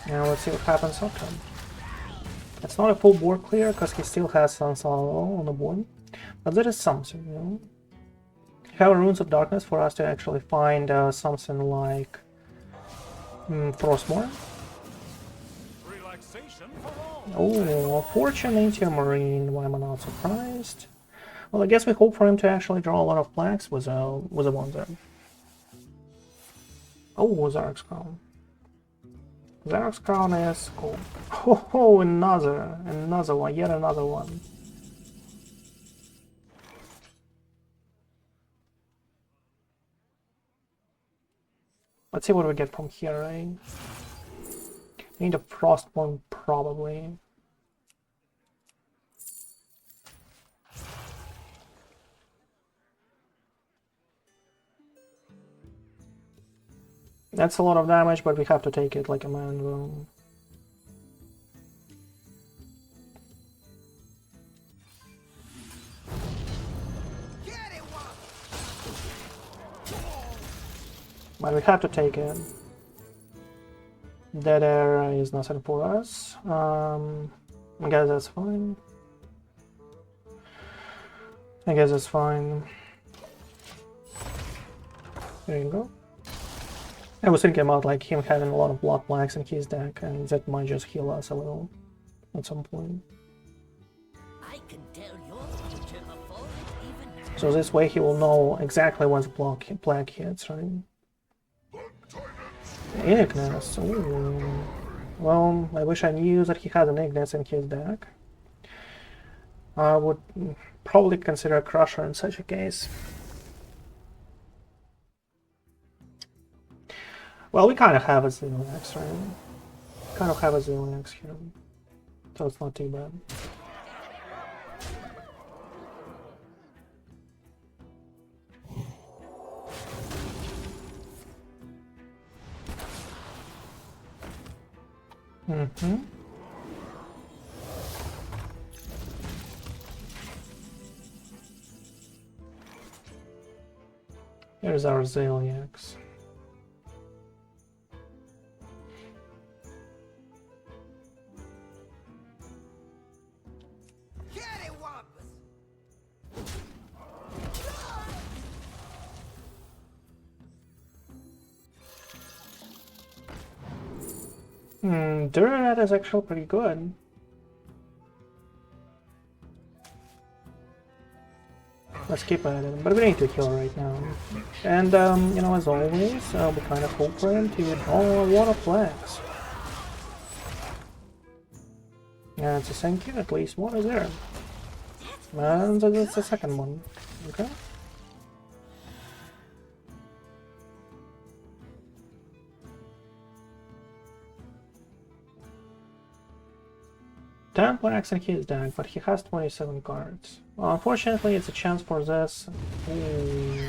Now let's see what happens after. It's not a full board clear because he still has some solo on the board, but there is something, you know. You have Runes of Darkness for us to actually find something like Frostmourne. Oh, Fortune into a Marine. Why am I not surprised? Well, I guess we hope for him to actually draw a lot of blacks with a Wonder. Oh, Zark's Crown. Zark's Crown is cool. Oh, another one, yet another one. Let's see what we get from here, right? We need a Frostmourne, probably. That's a lot of damage, but we have to take it like a man will. But we have to take it. Dead air is nothing for us. I guess that's fine. I guess that's fine. There you go. I was thinking about like him having a lot of blood blacks in his deck, and that might just heal us a little at some point. I can tell your future before it even So this way he will know exactly when the black hits, right? Ignis. Ooh. Well, I wish I knew that he had an Ignis in his deck. I would probably consider a Crusher in such a case. Well, we kind of have a Xenox, right? Kind of have a Xenox here, so it's not too bad. Here's our Xeliax. That is actually pretty good. Let's keep at it, but we need to heal right now. And, you know, as always, we kind of hope for him to draw a lot of flags. Yeah, it's a thank you, at least one is there. And that's the second one. Okay. Ten flags in his deck, but he has 27 cards. Well, unfortunately, it's a chance for this. Ooh.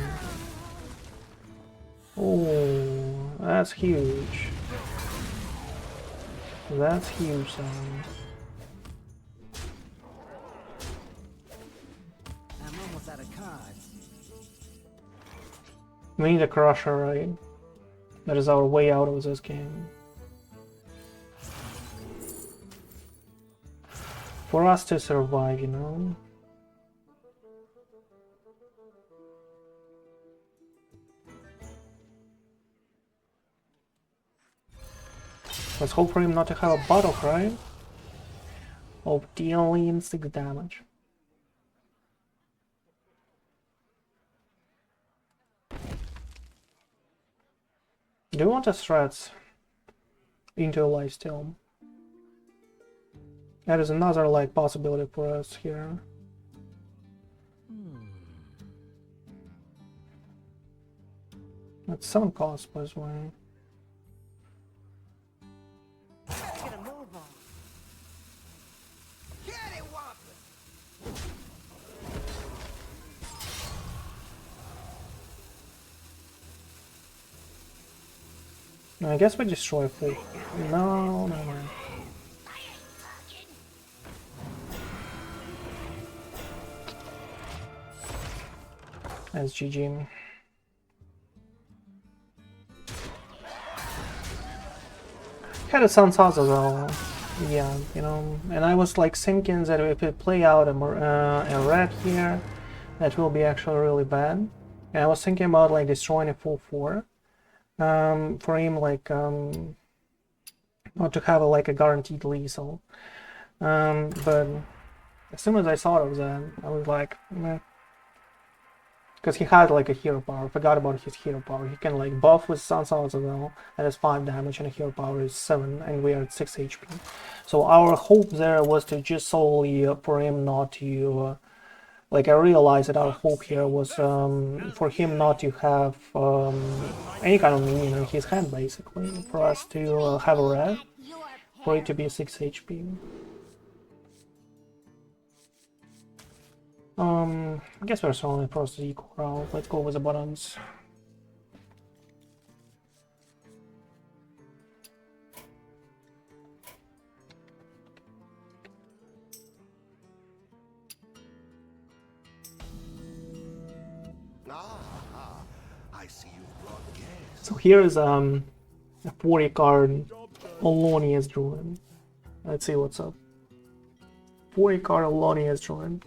Oh, that's huge. That's huge, son. I'm almost out of cards. We need a crusher, right? That is our way out of this game. For us to survive, you know? Let's hope for him not to have a battle cry of dealing 6 damage. Do you want a threats into a lifesteal? That is another like possibility for us here. That's 7 costs plus 1. Get a move on. Get it, Whopper. I guess we destroy full. No, no, no. That's GG. Had a Sansa as well. Yeah, you know, and I was like thinking that if we play out a red here, that will be actually really bad. And I was thinking about like destroying a full 4. For him, like, not to have like a guaranteed lethal. But as soon as I thought of that, I was like, meh. Because he had like a hero power, forgot about his hero power. He can like buff with Sansa as well, that is 5 damage and a hero power is 7 and we are at 6 HP. So our hope there was to just solely for him not to, like I realized that our hope here was for him not to have any kind of minion in his hand basically, for us to have a red, for it to be 6 HP. I guess we're solely across the equal route. Let's go with the buttons. I see you've brought guests. So here is a 40 card Alonia's Druid. Let's see what's up. 40 card Alonia's Druid.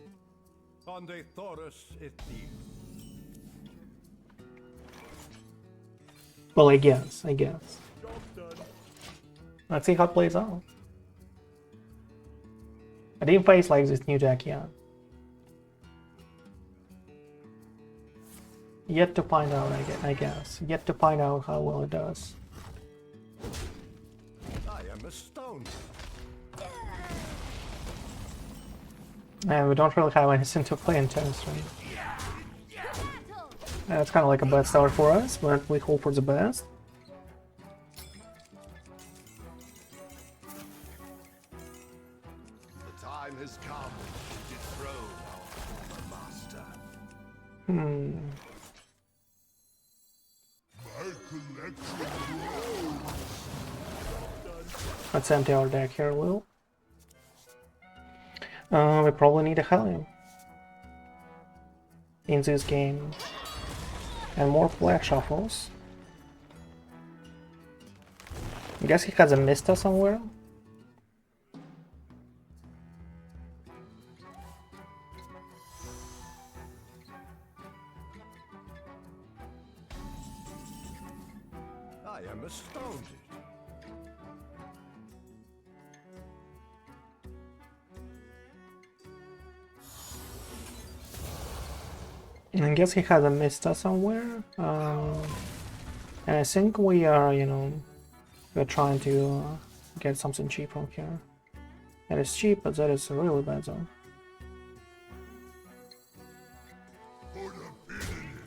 Donde Thoris it be. Well, I guess. Job done. Let's see how it plays out. I didn't face like this new deck yet. Yet to find out, I guess. Yet to find out how well it does. I am astounded. And we don't really have anything to play in tennis, right? It's kind of like a bad start for us, but we hope for the best. The time has come to dethrone our former master. Let's empty our deck here a little. We probably need a Hellion in this game. And more flag shuffles. I guess he has a Mista somewhere. I am astounded. I guess he has a Mista somewhere. And I think we are, you know, we're trying to get something cheap from here. That is cheap, but that is a really bad zone.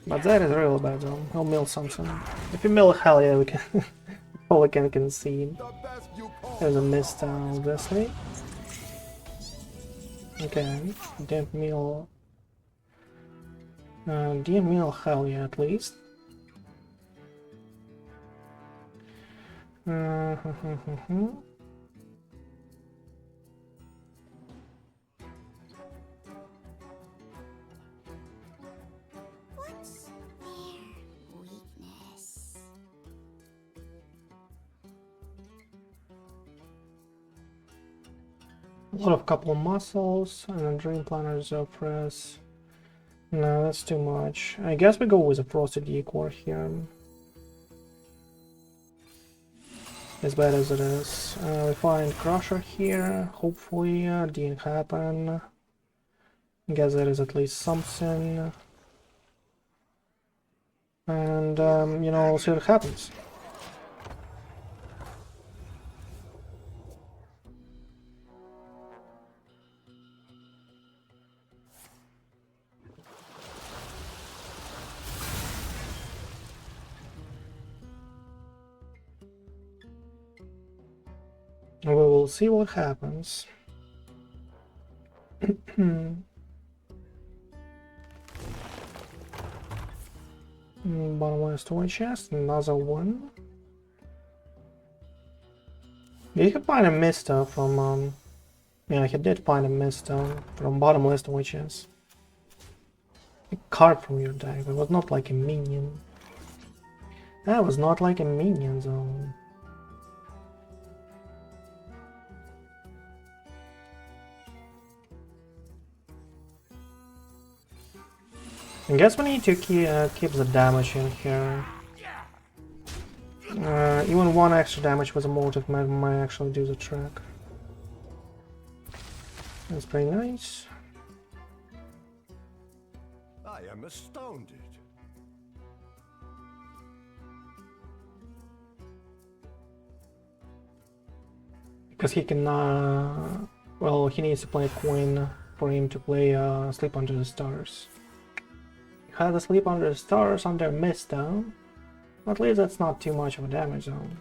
But that is a really bad zone. He'll mill something. If you mill, hell yeah, we can probably can concede. There's a Mista, obviously. Okay, didn't mill. Didn't mill, hell yeah, at least. What's their weakness? A lot of couple of muscles and a dream planner reserve press. No, that's too much. I guess we go with a frosted decor here. As bad as it is. We find Crusher here. Hopefully, didn't happen. I guess there is at least something. And, you know, we'll see what happens. We will see what happens. Bottomless toy chest, another one. You can find a Mista from, yeah, he did find a Mista from bottomless toy chest. A card from your deck, it was not like a minion. That was not like a minion zone. I guess we need to keep the damage in here. Even one extra damage with a motive might actually do the trick. That's pretty nice. I am astounded. Because he can, well, he needs to play a coin for him to play Sleep Under the Stars. He has a Sleep Under the Stars under Mista. At least that's not too much of a damage zone.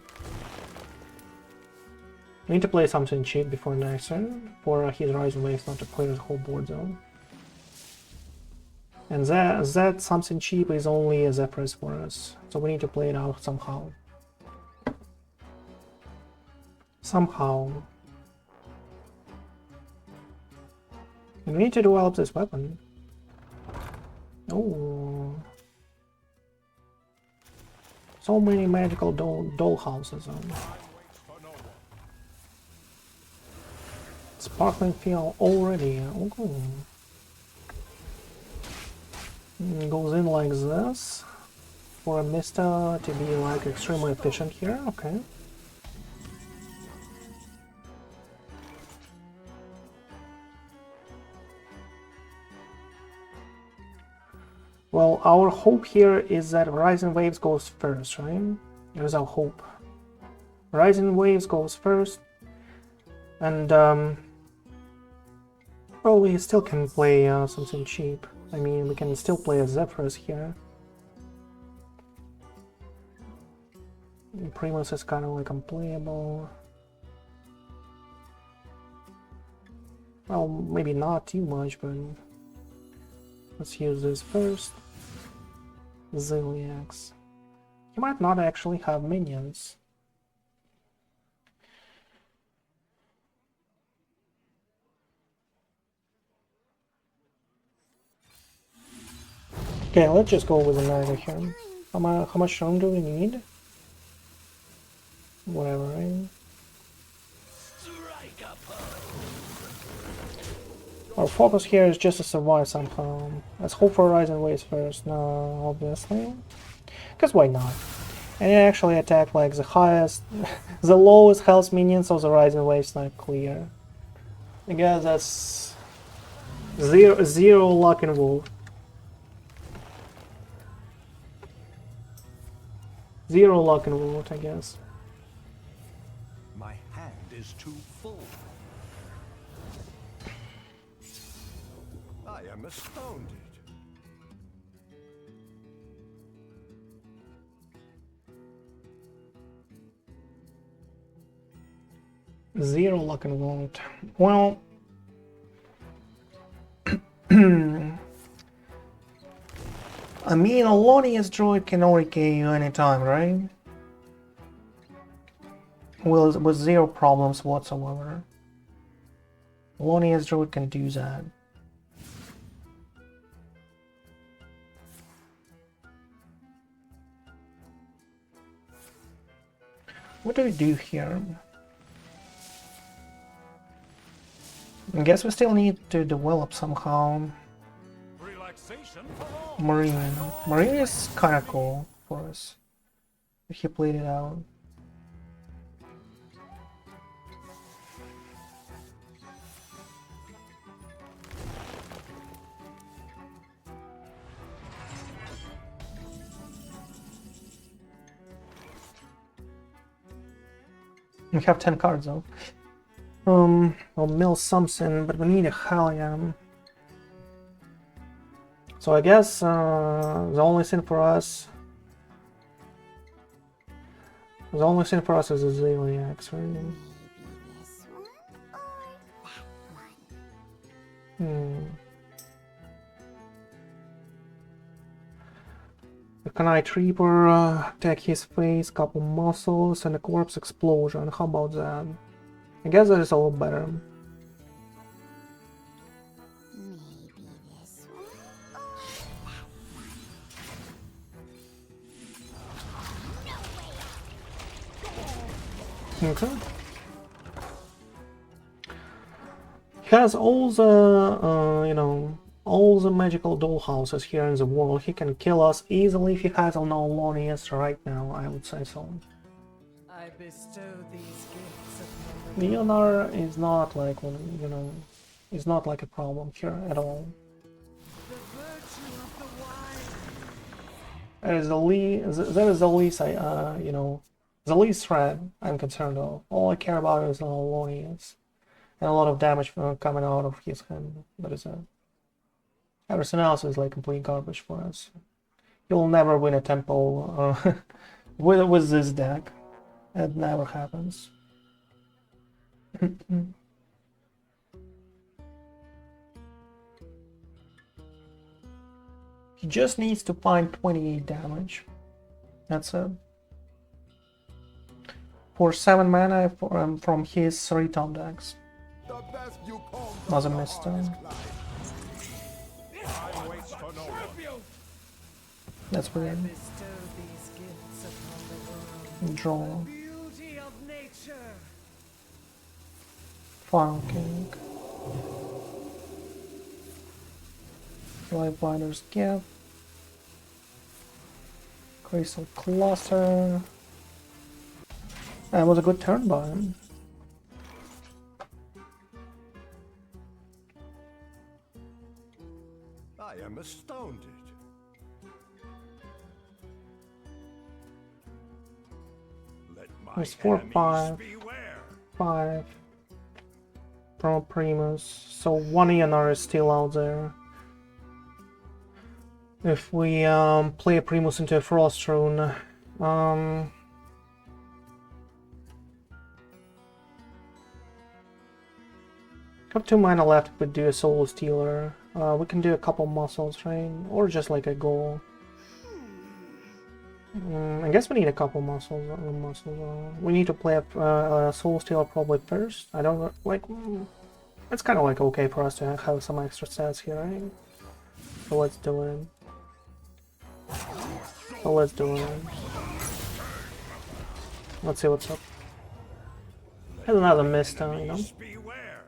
We need to play something cheap before next turn for his Rising Waves not to clear the whole board zone. And that something cheap is only a Zephyrus for us, so we need to play it out somehow. Somehow. And we need to develop this weapon. Oh. So many magical doll houses on. Sparkling feel already. Oh. Goes in like this for a Mista to be like extremely efficient here. Okay. Well, our hope here is that Rising Waves goes first, right? There's our hope. Rising Waves goes first, and well, we still can play something cheap. I mean, we can still play a Zephyrus here. Primus is kind of like unplayable. Well, maybe not too much, but let's use this first. Ziliax. He might not actually have minions. Okay, let's just go with another here. How much room do we need? Whatever, right? Our focus here is just to survive somehow. Let's hope for Rising Waves first, no, obviously. Because why not? And you actually attack like the highest, the lowest health minion, so the Rising Waves not clear. I guess that's zero luck involved. Zero luck in root, I guess. My hand is too full. I am astounded. Zero luck in root. Well, I mean, a Lonius druid can only KO you anytime, right? Well, with zero problems whatsoever. Lonius druid can do that. What do we do here? I guess we still need to develop somehow. Marine. Marine is kinda cool for us. If he played it out. We have 10 cards though. We'll mill something, but we need a Hellion. So I guess the only thing for us is a Zeliax, right? The Knight Reaper, attack his face, couple muscles, and a corpse explosion. How about that? I guess that is a little better. Okay. He has all the, you know, all the magical dollhouses here in the world. He can kill us easily if he has no Lonius right now, I would say so. I bestow these gifts upon Leonard is not like, you know, is not like a problem here at all. the virtue of the wine. That is the least you know, the least threat I'm concerned of. All I care about is Lonius. And a lot of damage coming out of his hand. That is it. Everything else is like complete garbage for us. You'll never win a temple with this deck. It never happens. He just needs to find 28 damage. That's it. For 7 mana from his 3 top decks. Doesn't miss time. That's weird. Bestow these gifts upon the world. Draw. Beauty of nature. Final King. Live Binder's Gift. Crystal Cluster. That was a good turn by him. I am astounded. Let my There's 4, enemies 5, beware. 5 from Primus. So 1 ENR is still out there. If we play a Primus into a Frost Rune, have 2 mana left, we do a Soul Stealer. We can do a couple muscles, right? Or just like a goal. I guess we need a couple muscles. We need to play a Soul Stealer probably first. I don't like. It's kind of like okay for us to have some extra stats here, right? So let's do it. Let's see what's up. Has another Mista, you know. Beware.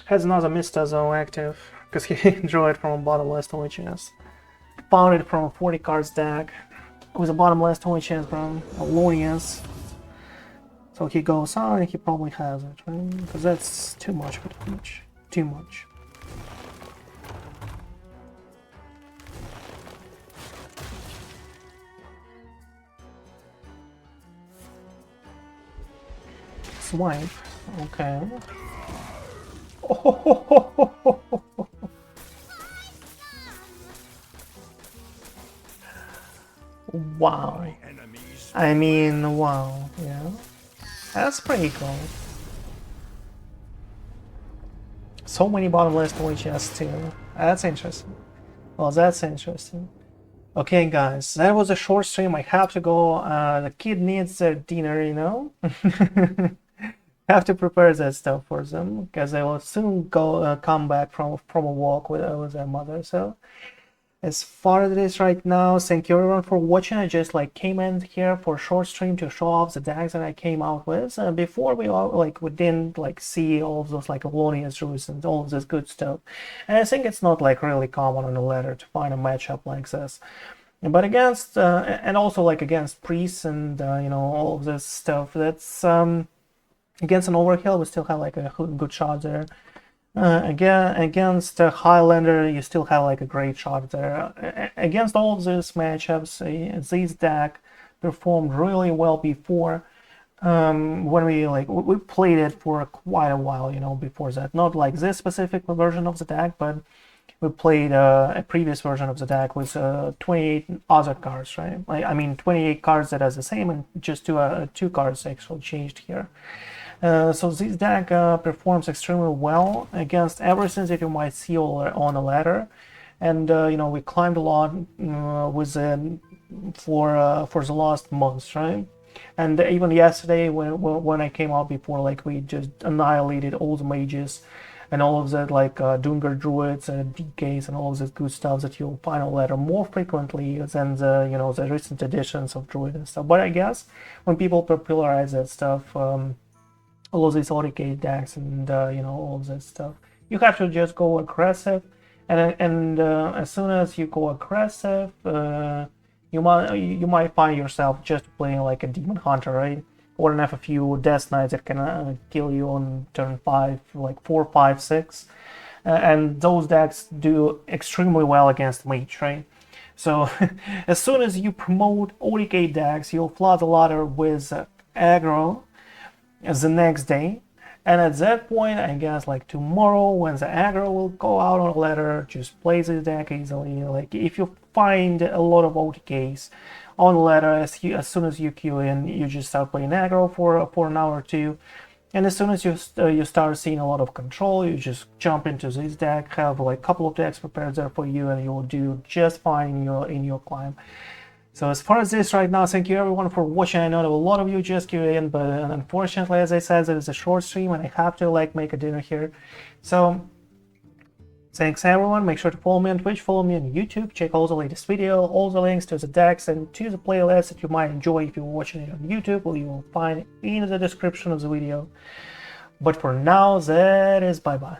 Has another Mista though active, because he drew it from a bottomless toy chest. Found it from a 40 cards deck. It was a bottomless toy chest from Lonius. So he goes on, he probably has it, right? Because that's too much for the beach. Too much. swipe. Okay. Wow. Enemies I mean, wow. Yeah. That's pretty cool. So many bottomless OHS too. That's interesting. Well, that's interesting. Okay, guys, that was a short stream. I have to go. The kid needs their dinner, you know. Have to prepare that stuff for them because they will soon go come back from a walk with their mother. So, as far as it is right now, thank you everyone for watching. I just like came in here for a short stream to show off the decks that I came out with. Before we didn't like see all of those like Alonia's Roots and all of this good stuff. And I think it's not like really common on the ladder to find a matchup like this. But against and also like against priests and you know, all of this stuff, that's against an overkill we still have like a good shot there. Again, against a Highlander you still have like a great shot there. Against all of these matchups, this deck performed really well before. When we played it for quite a while, you know, before that. Not like this specific version of the deck, but we played a previous version of the deck with 28 other cards, right? I mean 28 cards that are the same, and just two cards actually changed here. So this deck performs extremely well against everything that you might see on the ladder, and you know, we climbed a lot for the last months, right? And even yesterday when I came out before, like we just annihilated all the mages and all of that, like Dungar Druids and DKs and all of this good stuff that you'll find on ladder more frequently than the, you know, the recent editions of Druid and stuff. But I guess when people popularize that stuff, all of these AAECAcTwBgqT decks and you know, all of that stuff, you have to just go aggressive, and as soon as you go aggressive, you might find yourself just playing like a Demon Hunter, right? Or have a few Death Knights that can kill you on turn 5, like 4, 5, 6. And those decks do extremely well against Mage, right? So as soon as you promote AAECAcTwBgqT decks, you'll flood the ladder with aggro the next day. And at that point, I guess like tomorrow, when the aggro will go out on the ladder, just play this deck easily. Like if you find a lot of OTKs on the ladder, as soon as you queue in, you just start playing aggro for an hour or two, and as soon as you start seeing a lot of control, you just jump into this deck, have like a couple of decks prepared there for you, and you'll do just fine in your climb. So as far as this right now, thank you everyone for watching. I know that a lot of you just queued in, but unfortunately, as I said, it is a short stream and I have to like make a dinner here. So thanks everyone. Make sure to follow me on Twitch, follow me on YouTube, check all the latest video, all the links to the decks and to the playlists that you might enjoy if you're watching it on YouTube, or you will find in the description of the video. But for now, that is bye-bye.